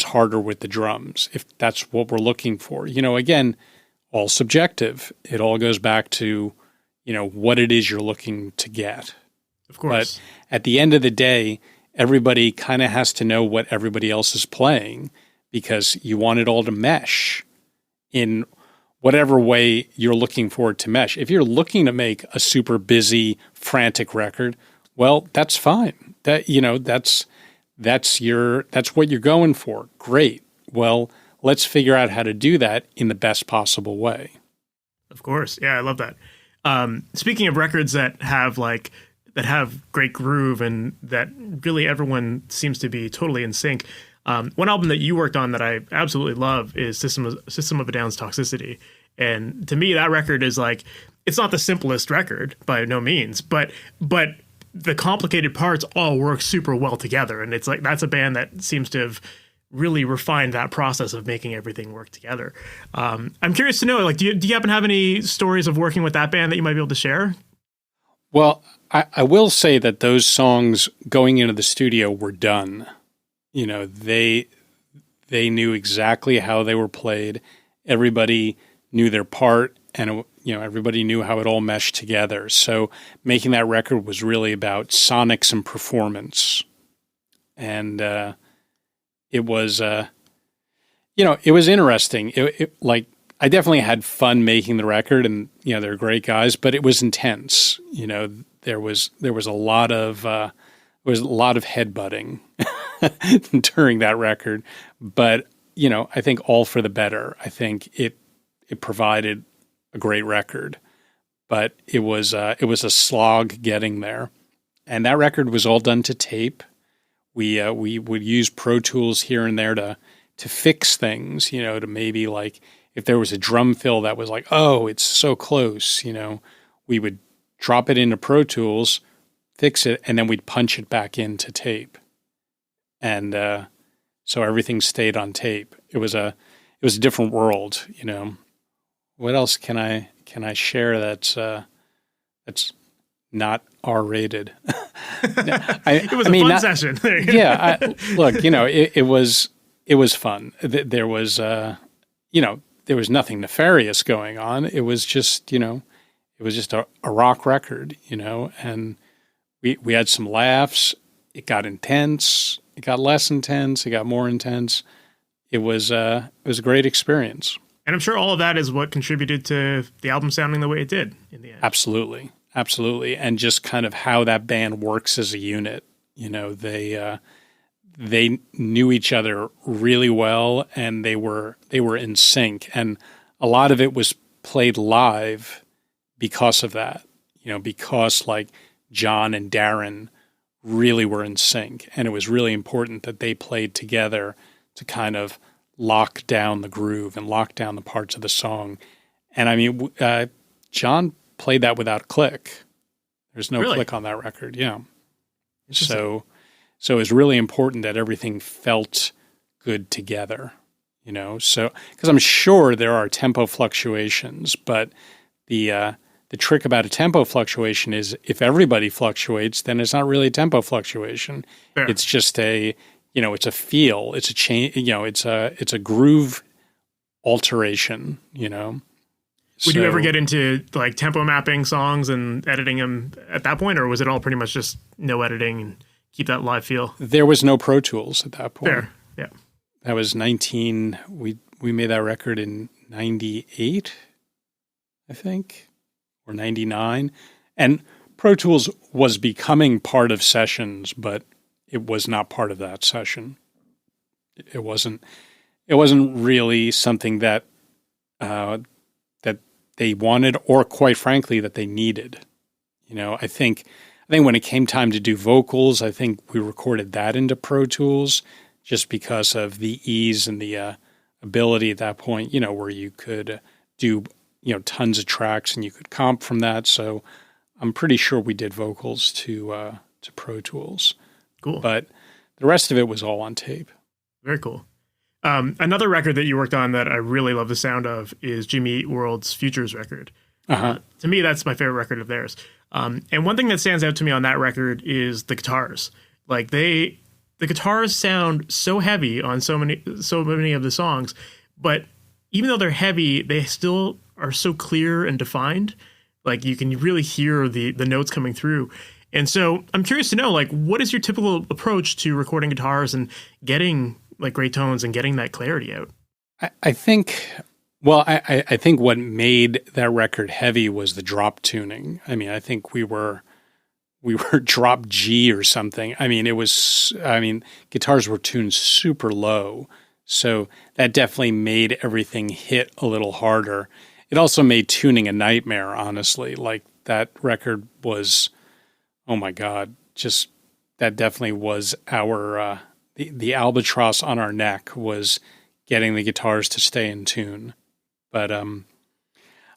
harder with the drums, if that's what we're looking for. Again, all subjective. It all goes back to, what it is you're looking to get. Of course. But at the end of the day, everybody kind of has to know what everybody else is playing, because you want it all to mesh in whatever way you're looking for it to mesh. If you're looking to make a super busy, frantic record, well, that's fine. That's what you're going for. Great. Well, let's figure out how to do that in the best possible way. Of course. Yeah, I love that. Speaking of records that have great groove and that really everyone seems to be totally in sync. One album that you worked on that I absolutely love is System of a Down's Toxicity. And to me, that record is like, it's not the simplest record by no means, but the complicated parts all work super well together. And it's like, that's a band that seems to have really refined that process of making everything work together. I'm curious to know, like, do you happen to have any stories of working with that band that you might be able to share? Well, I will say that those songs going into the studio were done. They knew exactly how they were played. Everybody knew their part, and everybody knew how it all meshed together. So making that record was really about sonics and performance. And it was it was interesting. I definitely had fun making the record, and they're great guys, but it was intense. There was a lot of headbutting during that record, but I think all for the better. I think it provided a great record, but it was a slog getting there. And that record was all done to tape. We would use Pro Tools here and there to fix things, to maybe like if there was a drum fill that was like, oh, it's so close, we would drop it into Pro Tools, fix it, and then we'd punch it back into tape. And so everything stayed on tape. It was a different world, What else can I share that's not R-rated? It was a fun session. There you go. Yeah, look, it was fun. There was there was nothing nefarious going on. It was just a rock record, and we had some laughs. It got intense. It got less intense. It got more intense. It was a great experience. And I'm sure all of that is what contributed to the album sounding the way it did in the end. Absolutely. And just kind of how that band works as a unit. They knew each other really well, and they were in sync. And a lot of it was played live because of that. Because like John and Darren really were in sync, and it was really important that they played together to kind of lock down the groove and lock down the parts of the song. And I mean, John played that without a click. There's no click on that record. Yeah. So it was really important that everything felt good together, so, because I'm sure there are tempo fluctuations, but the trick about a tempo fluctuation is if everybody fluctuates, then it's not really a tempo fluctuation. Fair. It's just it's a feel, it's a change, it's a groove alteration, Would you ever get into like tempo mapping songs and editing them at that point, or was it all pretty much just no editing and keep that live feel. There was no Pro Tools at that point. Fair, yeah. That was we made that record in 98, I think, or 99. And Pro Tools was becoming part of sessions, but it was not part of that session. It wasn't really something that that they wanted, or quite frankly, that they needed. I think when it came time to do vocals, I think we recorded that into Pro Tools just because of the ease and the ability at that point, where you could do, tons of tracks and you could comp from that. So I'm pretty sure we did vocals to Pro Tools. Cool. But the rest of it was all on tape. Very cool. Another record that you worked on that I really love the sound of is Jimmy Eat World's Futures record. To me, that's my favorite record of theirs. And one thing that stands out to me on that record is the guitars. Like the guitars sound so heavy on so many of the songs, but even though they're heavy, they still are so clear and defined. Like you can really hear the notes coming through. And so I'm curious to know, like, what is your typical approach to recording guitars and getting like great tones and getting that clarity out? I think what made that record heavy was the drop tuning. I mean, I think we were drop G or something. I mean, guitars were tuned super low. So that definitely made everything hit a little harder. It also made tuning a nightmare, honestly. Like that record was, oh my God, just that definitely was our, the albatross on our neck was getting the guitars to stay in tune. But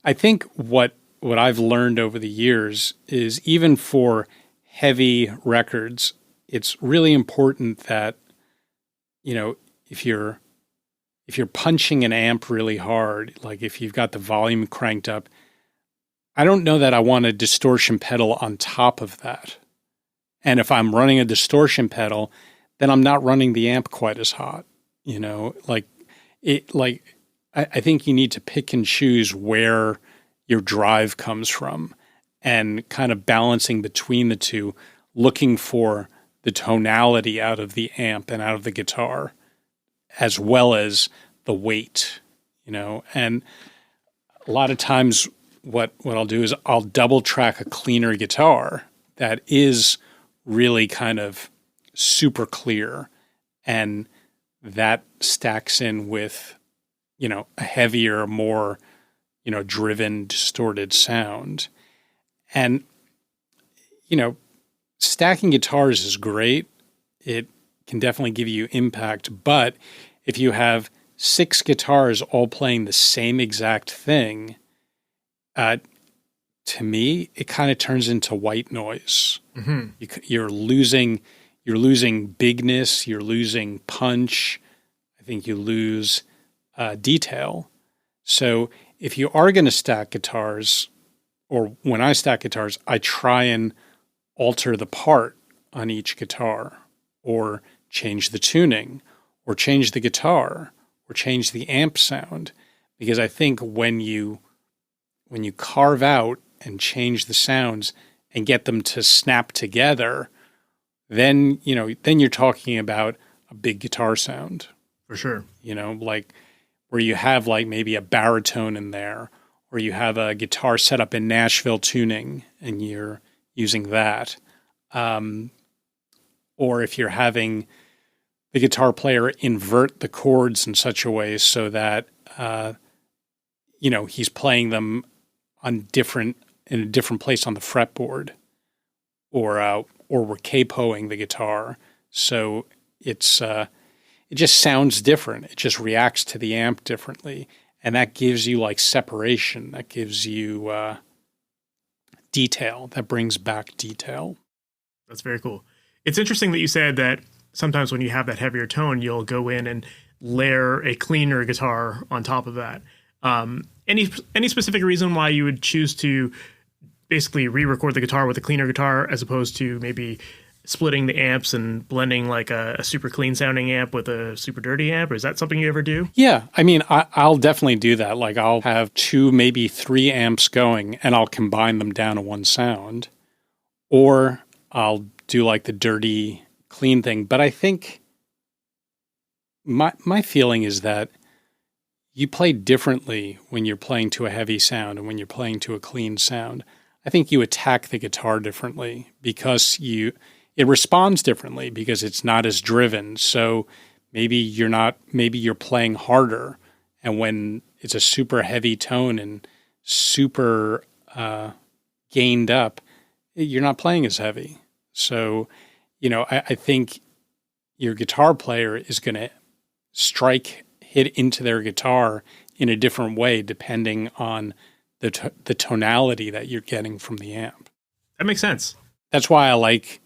I think what I've learned over the years is even for heavy records, it's really important that, if you're punching an amp really hard, like if you've got the volume cranked up, I don't know that I want a distortion pedal on top of that. And if I'm running a distortion pedal, then I'm not running the amp quite as hot, I think you need to pick and choose where your drive comes from and kind of balancing between the two, looking for the tonality out of the amp and out of the guitar, as well as the weight, and a lot of times what I'll do is I'll double track a cleaner guitar that is really kind of super clear, and that stacks in with, a heavier, more, driven, distorted sound. And, stacking guitars is great. It can definitely give you impact, but if you have 6 guitars all playing the same exact thing, to me, it kind of turns into white noise. Mm-hmm. You're losing bigness. You're losing punch. I think you lose detail. So if you are going to stack guitars, or when I stack guitars, I try and alter the part on each guitar, or change the tuning, or change the guitar, or change the amp sound. Because I think when you carve out and change the sounds and get them to snap together, then you're talking about a big guitar sound. For sure. Like where you have like maybe a baritone in there, or you have a guitar set up in Nashville tuning and you're using that. Or if you're having the guitar player invert the chords in such a way so that, he's playing them in a different place on the fretboard, or we're capoing the guitar. So it just sounds different. It just reacts to the amp differently. And that gives you like separation. That gives you detail. That brings back detail. That's very cool. It's interesting that you said that sometimes when you have that heavier tone, you'll go in and layer a cleaner guitar on top of that. Any specific reason why you would choose to basically re-record the guitar with a cleaner guitar as opposed to maybe splitting the amps and blending like a super clean sounding amp with a super dirty amp? Or is that something you ever do? Yeah. I mean, I'll definitely do that. Like I'll have 2, maybe 3 amps going and I'll combine them down to one sound, or I'll do like the dirty clean thing. But I think my feeling is that you play differently when you're playing to a heavy sound and when you're playing to a clean sound. I think you attack the guitar differently because it responds differently because it's not as driven. So maybe you're playing harder, and when it's a super heavy tone and super gained up, you're not playing as heavy. So, I think your guitar player is going to hit into their guitar in a different way depending on the tonality that you're getting from the amp. That makes sense. That's why I like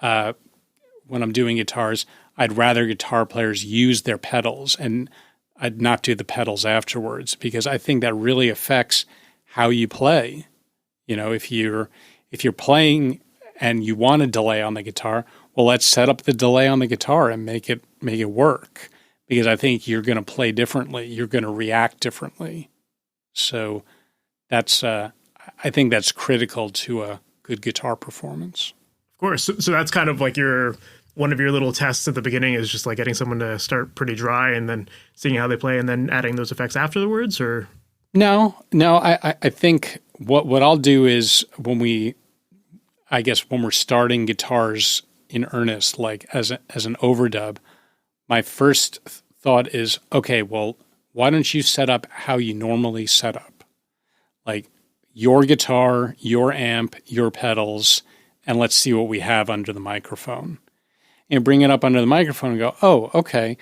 when I'm doing guitars, I'd rather guitar players use their pedals and I'd not do the pedals afterwards, because I think that really affects how you play. If you're playing and you want a delay on the guitar, well, let's set up the delay on the guitar and make it work, because I think you're going to play differently. You're going to react differently. So that's I think that's critical to a good guitar performance. Of course. So that's kind of like one of your little tests at the beginning is just like getting someone to start pretty dry and then seeing how they play and then adding those effects afterwards, or? No, I think what I'll do is when we're starting guitars in earnest, like as an overdub, my first thought is, okay, well, why don't you set up how you normally set up? Like your guitar, your amp, your pedals, and let's see what we have under the microphone. And bring it up under the microphone and go, oh, okay,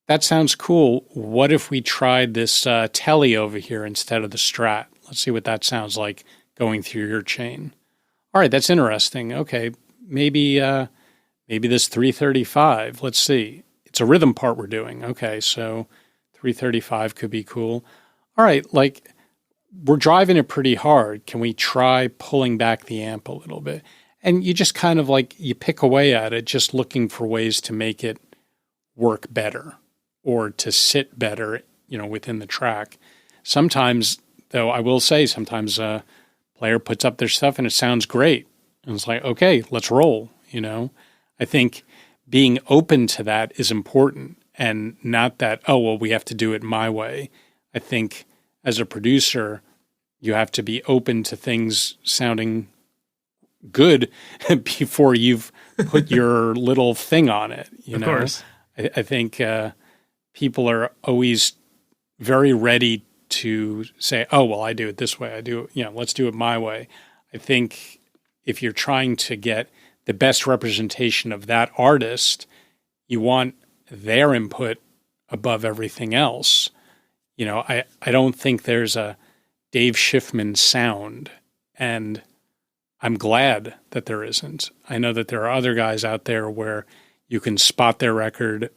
that sounds cool. What if we tried this telly over here instead of the Strat? Let's see what that sounds like going through your chain. All right, that's interesting. Okay, maybe this 335. Let's see. It's a rhythm part we're doing. Okay, so 335 could be cool. All right, like we're driving it pretty hard. Can we try pulling back the amp a little bit? And you just kind of like, you pick away at it, just looking for ways to make it work better or to sit better, within the track. Sometimes, though, I will say sometimes a player puts up their stuff and it sounds great. And it's like, okay, let's roll, I think being open to that is important, and not that, oh, well, we have to do it my way. I think as a producer, you have to be open to things sounding good before you've put your little thing on it. Of course. I think people are always very ready to say, oh, well, I do it this way. Let's do it my way. I think if you're trying to get the best representation of that artist, you want their input above everything else. I don't think there's a Dave Schiffman sound, and I'm glad that there isn't. I know that there are other guys out there where you can spot their record,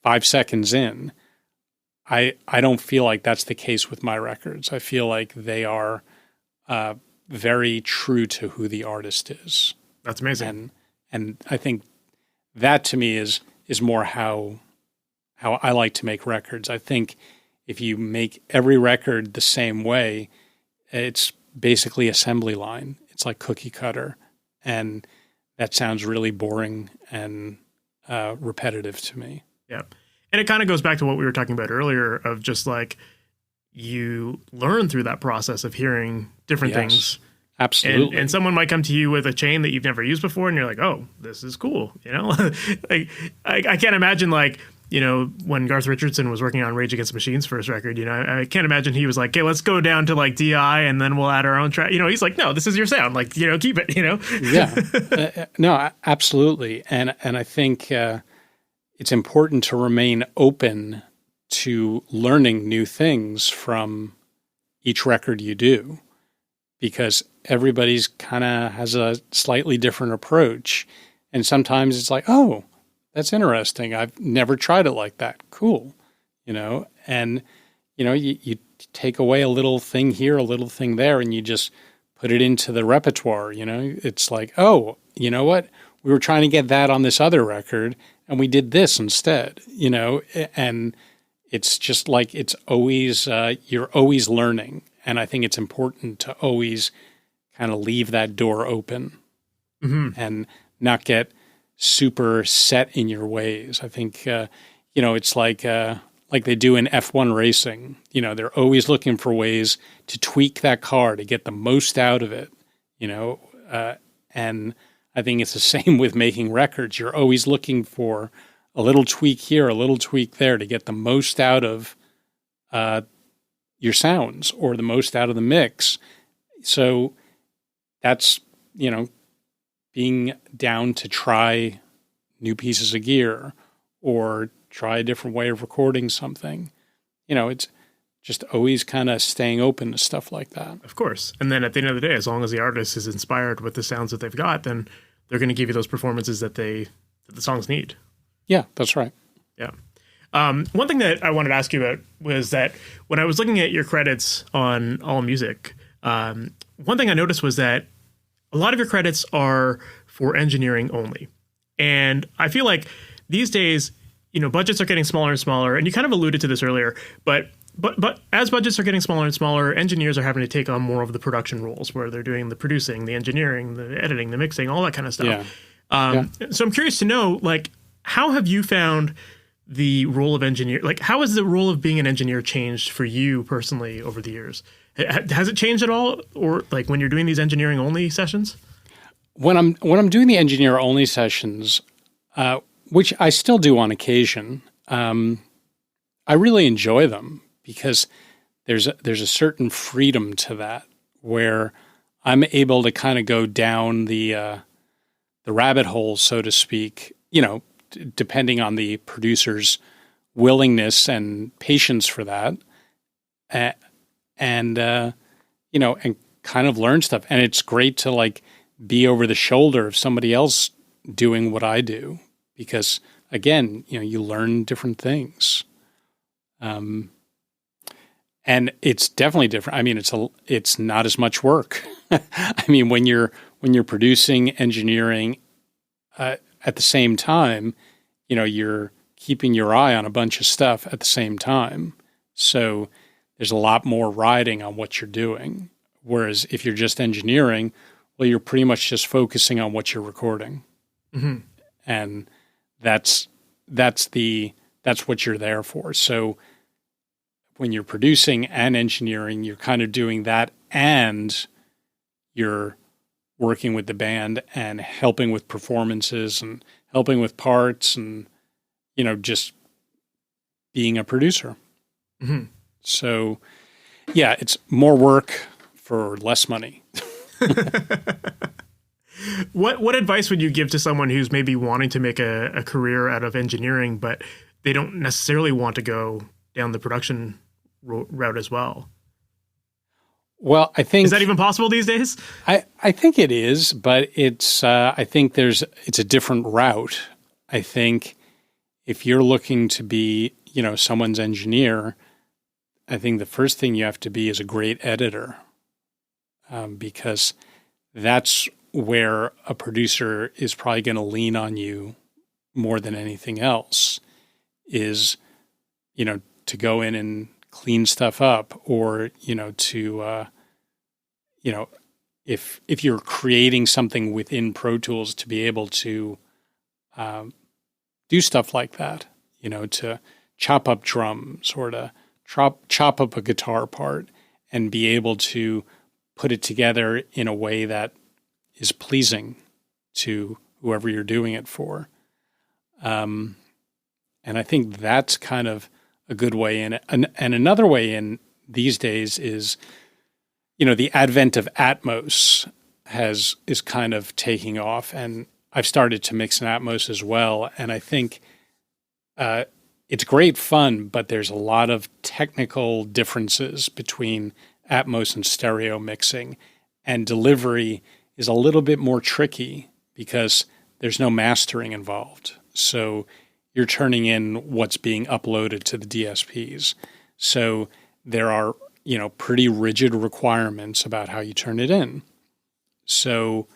5 seconds in. I don't feel like that's the case with my records. I feel like they are very true to who the artist is. That's amazing. And I think that to me is more how I like to make records. I think if you make every record the same way, it's basically assembly line. It's like cookie cutter. And that sounds really boring and repetitive to me. Yeah. And it kind of goes back to what we were talking about earlier of just like you learn through that process of hearing different things. Absolutely. And someone might come to you with a chain that you've never used before and you're like, oh, this is cool. Like I can't imagine when Garth Richardson was working on Rage Against the Machine's first record, I can't imagine he was like, okay, let's go down to like DI and then we'll add our own track. He's like, no, this is your sound. Like, keep it, Yeah. No, absolutely. And I think it's important to remain open to learning new things from each record you do, because everybody's kind of has a slightly different approach. And sometimes it's like, oh, that's interesting. I've never tried it like that. Cool. And, you take away a little thing here, a little thing there, and you just put it into the repertoire. It's like, oh, you know what? We were trying to get that on this other record and we did this instead, and it's just like, it's always, you're always learning. And I think it's important to always kind of leave that door open and not get super set in your ways. I think, it's like they do in F1 racing. They're always looking for ways to tweak that car to get the most out of it, and I think it's the same with making records. You're always looking for a little tweak here, a little tweak there to get the most out of your sounds or the most out of the mix. So that's, being down to try new pieces of gear or try a different way of recording something. It's just always kind of staying open to stuff like that. Of course. And then at the end of the day, as long as the artist is inspired with the sounds that they've got, then they're going to give you those performances that the songs need. Yeah, that's right. Yeah. One thing that I wanted to ask you about was that when I was looking at your credits on AllMusic, one thing I noticed was that a lot of your credits are for engineering only. And I feel like these days, budgets are getting smaller and smaller, and you kind of alluded to this earlier, but as budgets are getting smaller and smaller, engineers are having to take on more of the production roles where they're doing the producing, the engineering, the editing, the mixing, all that kind of stuff. Yeah. So I'm curious to know, how have you found the role of engineer? How has the role of being an engineer changed for you personally over the years? Has it changed at all? Or when you're doing these engineering only sessions? When I'm doing the engineer only sessions, which I still do on occasion, I really enjoy them because there's a certain freedom to that where I'm able to kind of go down the rabbit hole, so to speak, depending on the producer's willingness and patience for that, and kind of learn stuff. And it's great to be over the shoulder of somebody else doing what I do because, again, you learn different things. And it's definitely different. I mean, it's not as much work. I mean, when you're producing, engineering at the same time, you're keeping your eye on a bunch of stuff at the same time. So there's a lot more riding on what you're doing. Whereas if you're just engineering, well, you're pretty much just focusing on what you're recording. Mm-hmm. And that's what you're there for. So when you're producing and engineering, you're kind of doing that and you're working with the band and helping with performances and helping with parts and, just being a producer. Mm-hmm. So, yeah, it's more work for less money. What advice would you give to someone who's maybe wanting to make a career out of engineering, but they don't necessarily want to go down the production route as well? Well, I think... Is that even possible these days? I think it is, but it's I think it's a different route. I think if you're looking to be, someone's engineer, I think the first thing you have to be is a great editor, because that's where a producer is probably going to lean on you more than anything else is, to go in and clean stuff up or, if you're creating something within Pro Tools to be able to do stuff like that, to chop up drums or to chop up a guitar part and be able to put it together in a way that is pleasing to whoever you're doing it for. And I think that's kind of a good way in. And another way in these days is, the advent of Atmos is kind of taking off, and I've started to mix in Atmos as well. And I think it's great fun, but there's a lot of technical differences between Atmos and stereo mixing, and delivery is a little bit more tricky because there's no mastering involved. So you're turning in what's being uploaded to the DSPs. So there are, pretty rigid requirements about how you turn it in. So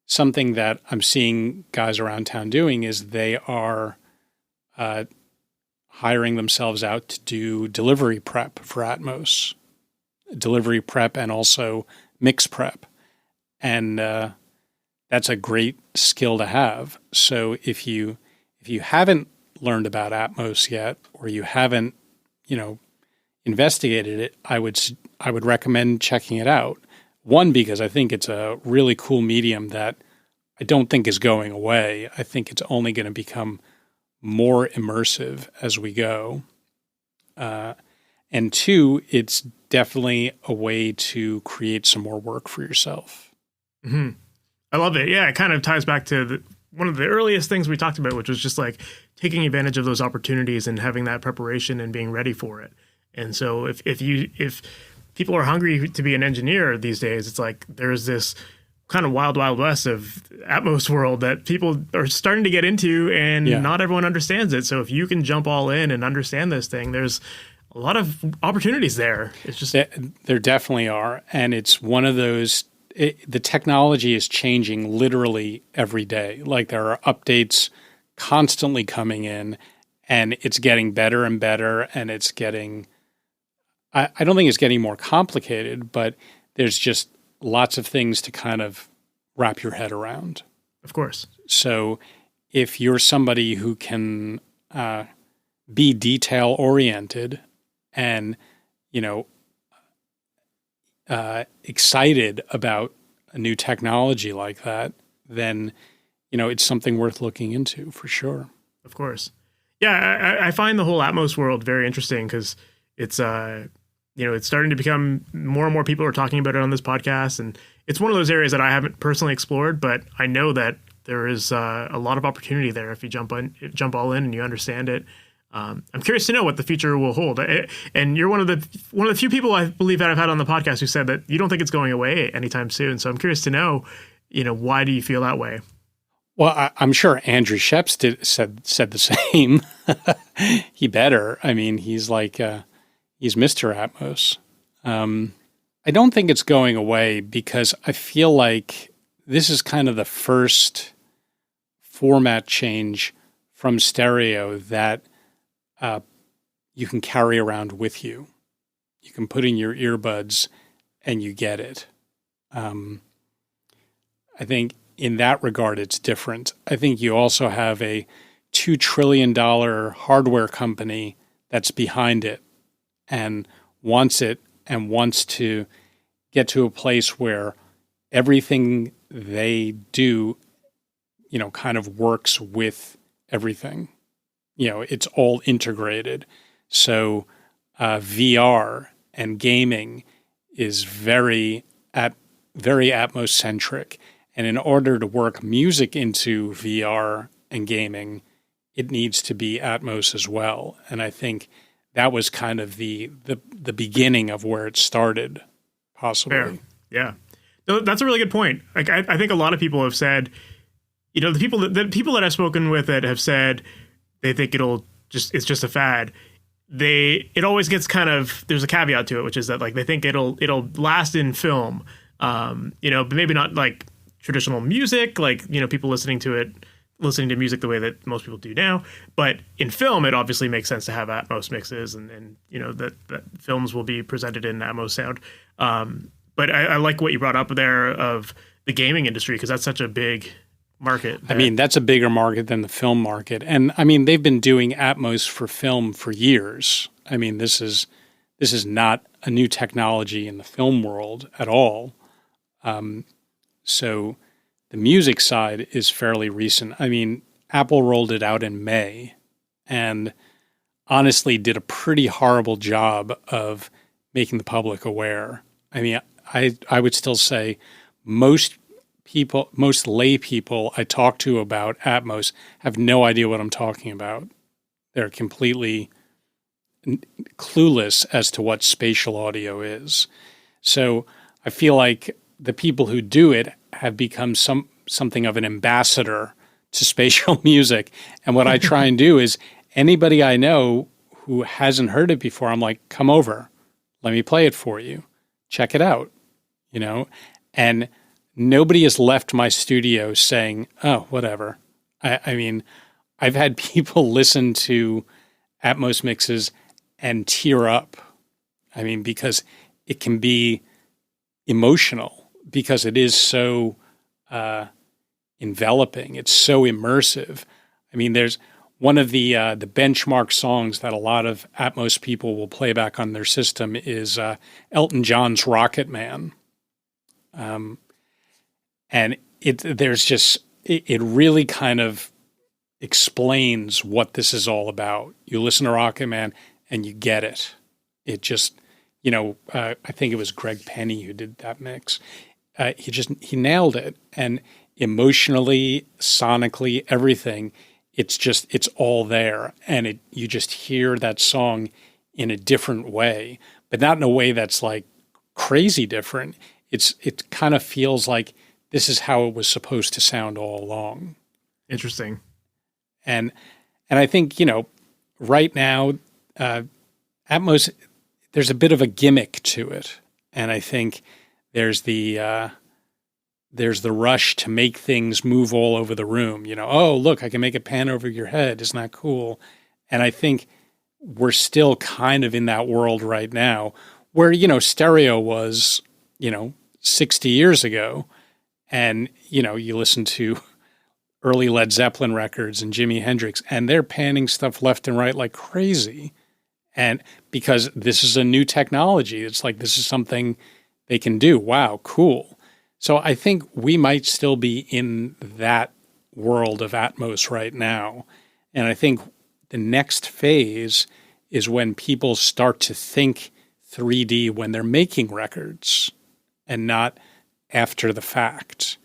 something that I'm seeing guys around town doing is they are hiring themselves out to do delivery prep for Atmos, delivery prep and also mix prep. And that's a great skill to have. So if you haven't learned about Atmos yet, or you haven't, investigated it, I would recommend checking it out. One, because I think it's a really cool medium that I don't think is going away. I think it's only going to become more immersive as we go. And two, it's definitely a way to create some more work for yourself. Mm-hmm. I love it. Yeah, it kind of ties back to one of the earliest things we talked about, which was just like taking advantage of those opportunities and having that preparation and being ready for it. And so if people are hungry to be an engineer these days, it's like there's this kind of wild west of Atmos world that people are starting to get into, and not everyone understands it. So if you can jump all in and understand this thing, there's a lot of opportunities there. It's just there definitely are, and it's one of those. The technology is changing literally every day. Like there are updates constantly coming in, and it's getting better and better, and it's getting. I don't think it's getting more complicated, but there's just lots of things to kind of wrap your head around. Of course. So if you're somebody who can be detail oriented and, excited about a new technology like that, then, it's something worth looking into for sure. Of course. Yeah, I find the whole Atmos world very interesting because it's, it's starting to become more and more people are talking about it on this podcast. And it's one of those areas that I haven't personally explored, but I know that there is a lot of opportunity there if you jump all in and you understand it. I'm curious to know what the future will hold. And you're one of the few people I believe that I've had on the podcast who said that you don't think it's going away anytime soon. So I'm curious to know, why do you feel that way? Well, I'm sure Andrew Sheps said the same. He better. I mean, he's like he's Mr. Atmos. I don't think it's going away because I feel like this is kind of the first format change from stereo that you can carry around with you. You can put in your earbuds and you get it. I think in that regard, it's different. I think you also have a $2 trillion hardware company that's behind it and wants it and wants to get to a place where everything they do, kind of works with everything. It's all integrated. So VR and gaming is very Atmos-centric. And in order to work music into VR and gaming, it needs to be Atmos as well. And I think that was kind of the beginning of where it started, possibly. Fair. Yeah. No, that's a really good point. Like I think a lot of people have said, the people that I've spoken with that have said they think it's just a fad. It always gets there's a caveat to it, which is that like they think it'll last in film, but maybe not like traditional music, like, people listening to music the way that most people do now. But in film, it obviously makes sense to have Atmos mixes and that films will be presented in Atmos sound. But I like what you brought up there of the gaming industry, because that's such a big market. I mean, that's a bigger market than the film market. And I mean, they've been doing Atmos for film for years. I mean, this is not a new technology in the film world at all. So the music side is fairly recent. I mean, Apple rolled it out in May and honestly did a pretty horrible job of making the public aware. I mean, I would still say most lay people I talk to about Atmos have no idea what I'm talking about. They're completely clueless as to what spatial audio is. So I feel like the people who do it have become something of an ambassador to spatial music. And what I try and do is anybody I know who hasn't heard it before, I'm like, come over, let me play it for you. Check it out, and nobody has left my studio saying, oh, whatever. I mean, I've had people listen to Atmos mixes and tear up. I mean, because it can be emotional, because it is so enveloping. It's so immersive. I mean, there's one of the benchmark songs that a lot of Atmos people will play back on their system is Elton John's Rocket Man. And it really kind of explains what this is all about. You listen to Rocket Man and you get it. It just, I think it was Greg Penny who did that mix. He nailed it. And emotionally, sonically, everything, it's all there. And you just hear that song in a different way, but not in a way that's like crazy different. It kind of feels like this is how it was supposed to sound all along. Interesting. And I think, right now, Atmos, there's a bit of a gimmick to it. And I think there's the rush to make things move all over the room. Oh, look, I can make it pan over your head. Isn't that cool? And I think we're still kind of in that world right now where, stereo was, 60 years ago. And, you listen to early Led Zeppelin records and Jimi Hendrix, and they're panning stuff left and right like crazy. And because this is a new technology, it's like this is something they can do. Wow, cool. So I think we might still be in that world of Atmos right now. And I think the next phase is when people start to think 3D when they're making records and not after the fact.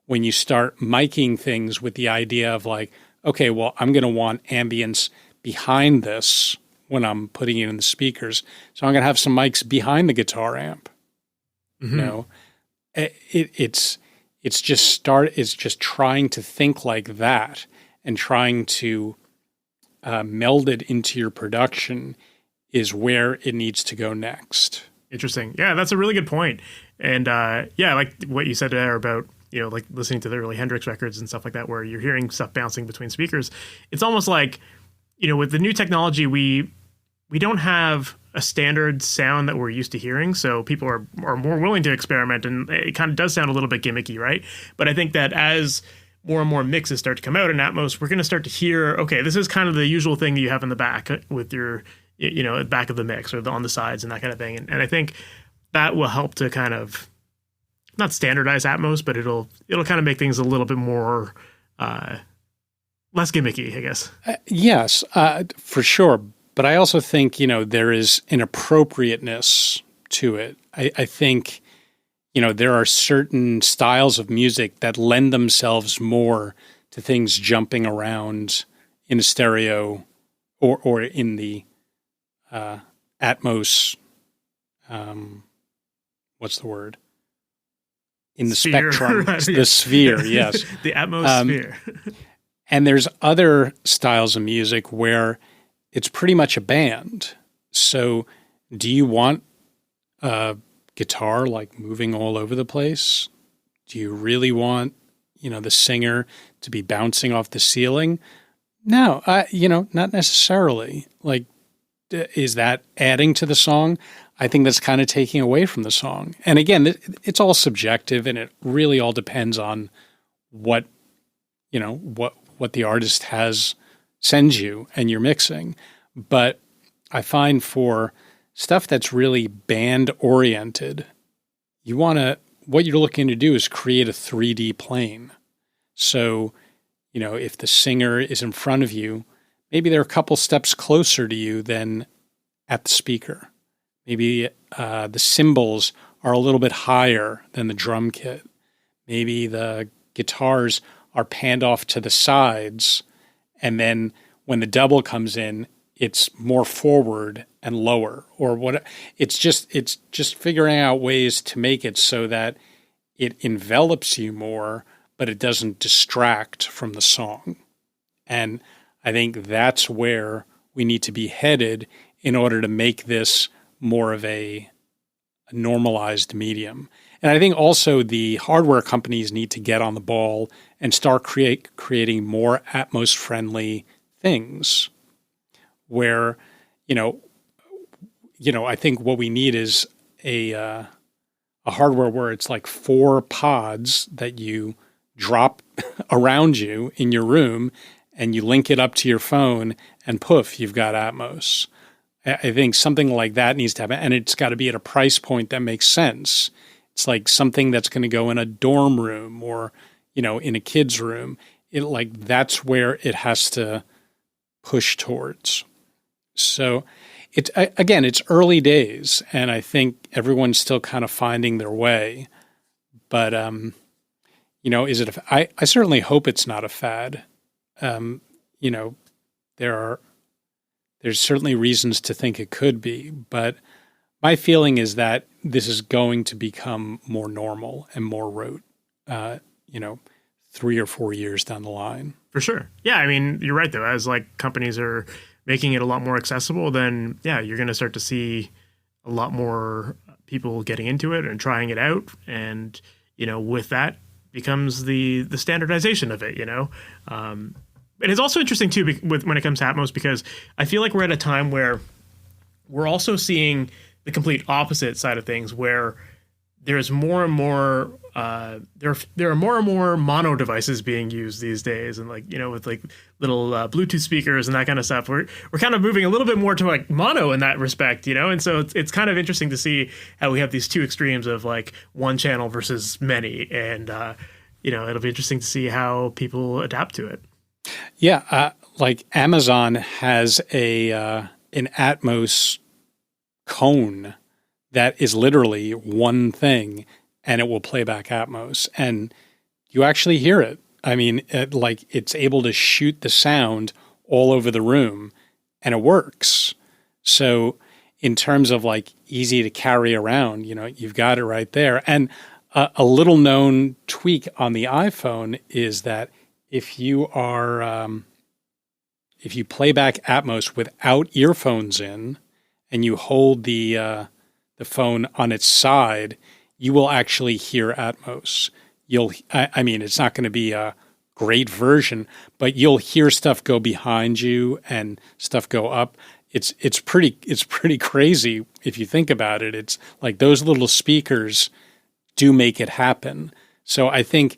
When you start miking things with the idea of like, okay, well, I'm going to want ambience behind this when I'm putting it in the speakers. So I'm going to have some mics behind the guitar amp. Mm-hmm. It's just trying to think like that and trying to meld it into your production is where it needs to go next. Interesting. Yeah, that's a really good point. And yeah, like what you said there about, like listening to the early Hendrix records and stuff like that, where you're hearing stuff bouncing between speakers. It's almost like, with the new technology, we don't have a standard sound that we're used to hearing. So people are more willing to experiment, and it kind of does sound a little bit gimmicky, right? But I think that as more and more mixes start to come out in Atmos, we're going to start to hear, okay, this is kind of the usual thing that you have in the back with your, back of the mix or on the sides and that kind of thing. And I think that will help to kind of not standardize Atmos, but it'll kind of make things a little bit more less gimmicky, I guess. Yes, for sure. But I also think, there is an appropriateness to it. I think, there are certain styles of music that lend themselves more to things jumping around in a stereo or in the Atmos, what's the word? In the sphere. spectrum, the sphere, yes. The atmosphere. And there's other styles of music where it's pretty much a band. So do you want a guitar like moving all over the place? Do you really want, the singer to be bouncing off the ceiling? No, not necessarily. Like, is that adding to the song? I think that's kind of taking away from the song. And again, it's all subjective, and it really all depends on what the artist sends you and you're mixing. But I find for stuff that's really band oriented, what you're looking to do is create a 3D plane. So, if the singer is in front of you, maybe they're a couple steps closer to you than at the speaker. Maybe the cymbals are a little bit higher than the drum kit. Maybe the guitars are panned off to the sides, and then when the double comes in, it's more forward and lower, or what? It's just figuring out ways to make it so that it envelops you more, but it doesn't distract from the song. And I think that's where we need to be headed in order to make this more of a normalized medium. And I think also the hardware companies need to get on the ball and start creating more Atmos-friendly things where, I think what we need is a hardware where it's like 4 pods that you drop around you in your room, and you link it up to your phone, and poof, you've got Atmos. I think something like that needs to happen, and it's got to be at a price point that makes sense. It's like something that's going to go in a dorm room or, in a kid's room. That's where it has to push towards. So it's early days, and I think everyone's still kind of finding their way. But, is it I certainly hope it's not a fad. There's certainly reasons to think it could be, but my feeling is that this is going to become more normal and more rote, 3 or 4 years down the line. For sure. Yeah, I mean, you're right, though. As companies are making it a lot more accessible, then, yeah, you're going to start to see a lot more people getting into it and trying it out. And, with that becomes the standardization of it, And it's also interesting, too, when it comes to Atmos, because I feel like we're at a time where we're also seeing the complete opposite side of things, where there's more and more there are more and more mono devices being used these days, and with little Bluetooth speakers and that kind of stuff. We're kind of moving a little bit more to mono in that respect, and so it's kind of interesting to see how we have these two extremes of one channel versus many, and it'll be interesting to see how people adapt to it. Yeah, Amazon has an Atmos cone that is literally one thing, and it will play back Atmos, and you actually hear it. I mean, it's able to shoot the sound all over the room, and it works. So in terms of easy to carry around, you've got it right there. And a little known tweak on the iPhone is that if you play back Atmos without earphones in, and you hold the phone on its side, you will actually hear Atmos. It's not going to be a great version, but you'll hear stuff go behind you and stuff go up. It's pretty crazy if you think about it. It's like those little speakers do make it happen. So I think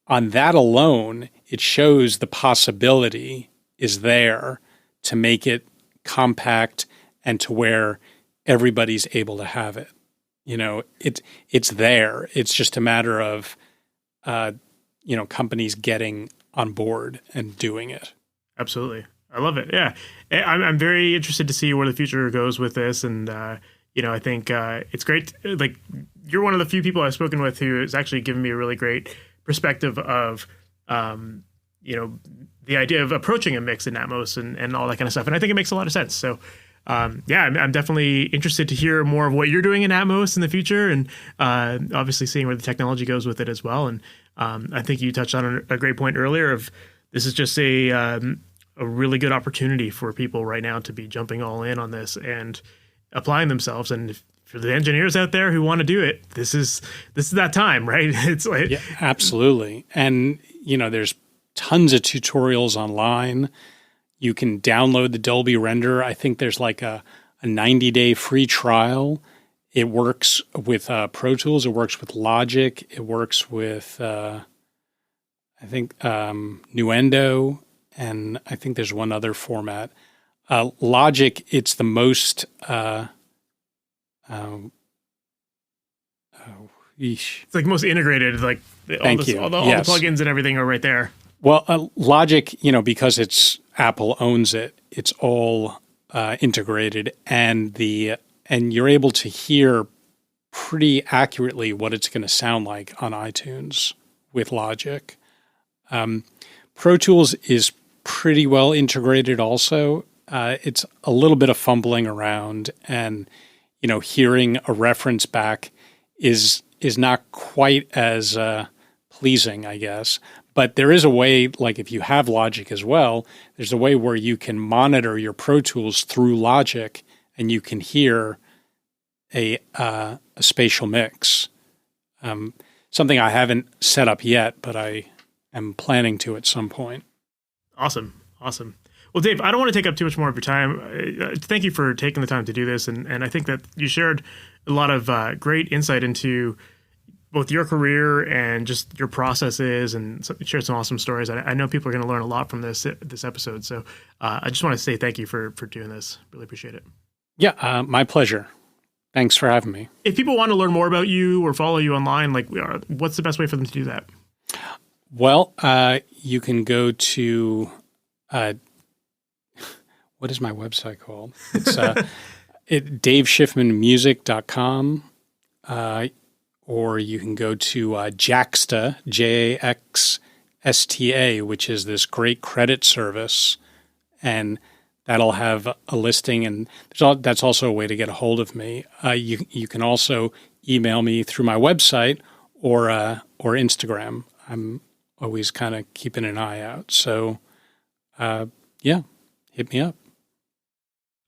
on that alone, it shows the possibility is there to make it compact and to where everybody's able to have it. It's there. It's just a matter of, companies getting on board and doing it. Absolutely. I love it. Yeah. I'm very interested to see where the future goes with this. And, I think it's great. You're one of the few people I've spoken with who has actually given me a really great perspective of, the idea of approaching a mix in Atmos and all that kind of stuff. And I think it makes a lot of sense. So, I'm definitely interested to hear more of what you're doing in Atmos in the future, and obviously seeing where the technology goes with it as well. And I think you touched on a great point earlier of this is just a really good opportunity for people right now to be jumping all in on this and applying themselves. And for the engineers out there who want to do it, this is that time, right? It's yeah, absolutely. And there's tons of tutorials online. You can download the Dolby Render. I think there's a 90-day free trial. It works with Pro Tools. It works with Logic. It works with, Nuendo. And I think there's one other format. Logic, it's the most... It's most integrated. All the plugins and everything are right there. Well, Logic, because Apple owns it, it's all integrated, and you're able to hear pretty accurately what it's going to sound like on iTunes with Logic. Pro Tools is pretty well integrated also. It's a little bit of fumbling around, and hearing a reference back is not quite as pleasing, I guess. But there is a way, if you have Logic as well, there's a way where you can monitor your Pro Tools through Logic, and you can hear a spatial mix. Something I haven't set up yet, but I am planning to at some point. Awesome. Well, Dave, I don't want to take up too much more of your time. Thank you for taking the time to do this, and I think that you shared a lot of great insight into both your career and just your processes, and shared some awesome stories. I know people are going to learn a lot from this episode. So I just want to say thank you for doing this. Really appreciate it. Yeah, my pleasure. Thanks for having me. If people want to learn more about you or follow you online, what's the best way for them to do that? Well, you can go to, what is my website called? It's daveschiffmanmusic.com, or you can go to Jaxsta, Jaxsta, which is this great credit service, and that'll have a listing, and that's also a way to get a hold of me. You can also email me through my website or Instagram. I'm always kind of keeping an eye out. So, hit me up.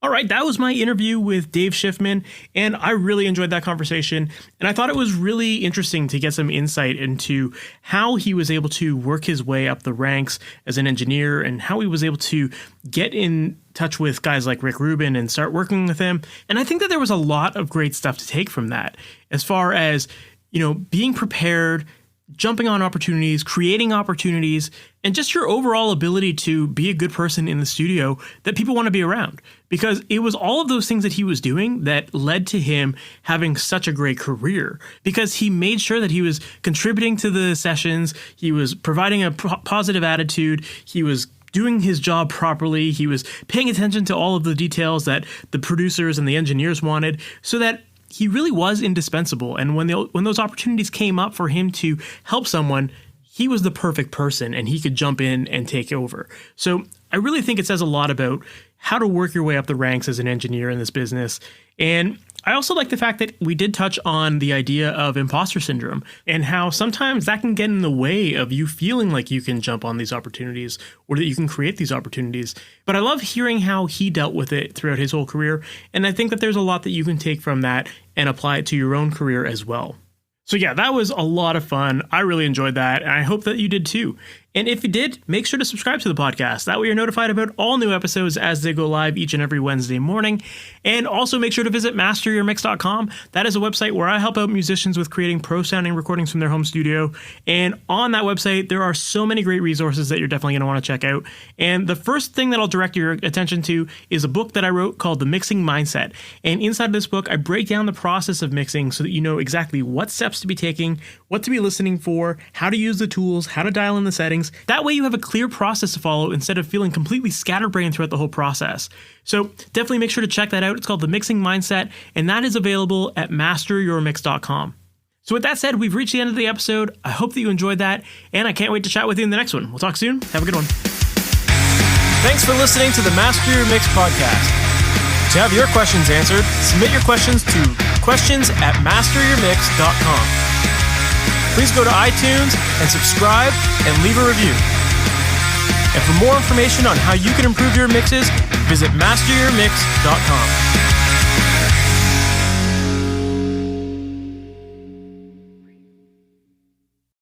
All right, that was my interview with Dave Schiffman, and I really enjoyed that conversation. And I thought it was really interesting to get some insight into how he was able to work his way up the ranks as an engineer, and how he was able to get in touch with guys like Rick Rubin and start working with him. And I think that there was a lot of great stuff to take from that, as far as, being prepared, jumping on opportunities, creating opportunities, and just your overall ability to be a good person in the studio that people want to be around. Because it was all of those things that he was doing that led to him having such a great career, because he made sure that he was contributing to the sessions, he was providing a positive attitude, he was doing his job properly, he was paying attention to all of the details that the producers and the engineers wanted, so that he really was indispensable. And when those opportunities came up for him to help someone, he was the perfect person and he could jump in and take over. So I really think it says a lot about how to work your way up the ranks as an engineer in this business. And I also like the fact that we did touch on the idea of imposter syndrome and how sometimes that can get in the way of you feeling like you can jump on these opportunities or that you can create these opportunities. But I love hearing how he dealt with it throughout his whole career. And I think that there's a lot that you can take from that and apply it to your own career as well. So yeah, that was a lot of fun. I really enjoyed that, and I hope that you did too. And if you did, make sure to subscribe to the podcast. That way you're notified about all new episodes as they go live each and every Wednesday morning. And also make sure to visit MasterYourMix.com. That is a website where I help out musicians with creating pro-sounding recordings from their home studio. And on that website, there are so many great resources that you're definitely going to want to check out. And the first thing that I'll direct your attention to is a book that I wrote called The Mixing Mindset. And inside this book, I break down the process of mixing so that you know exactly what steps to be taking, what to be listening for, how to use the tools, how to dial in the settings. That way you have a clear process to follow instead of feeling completely scatterbrained throughout the whole process. So definitely make sure to check that out. It's called The Mixing Mindset, and that is available at MasterYourMix.com. So with that said, we've reached the end of the episode. I hope that you enjoyed that, and I can't wait to chat with you in the next one. We'll talk soon. Have a good one. Thanks for listening to the Master Your Mix podcast. To have your questions answered, submit your questions to questions@MasterYourMix.com. Please go to iTunes and subscribe and leave a review. And for more information on how you can improve your mixes, visit MasterYourMix.com.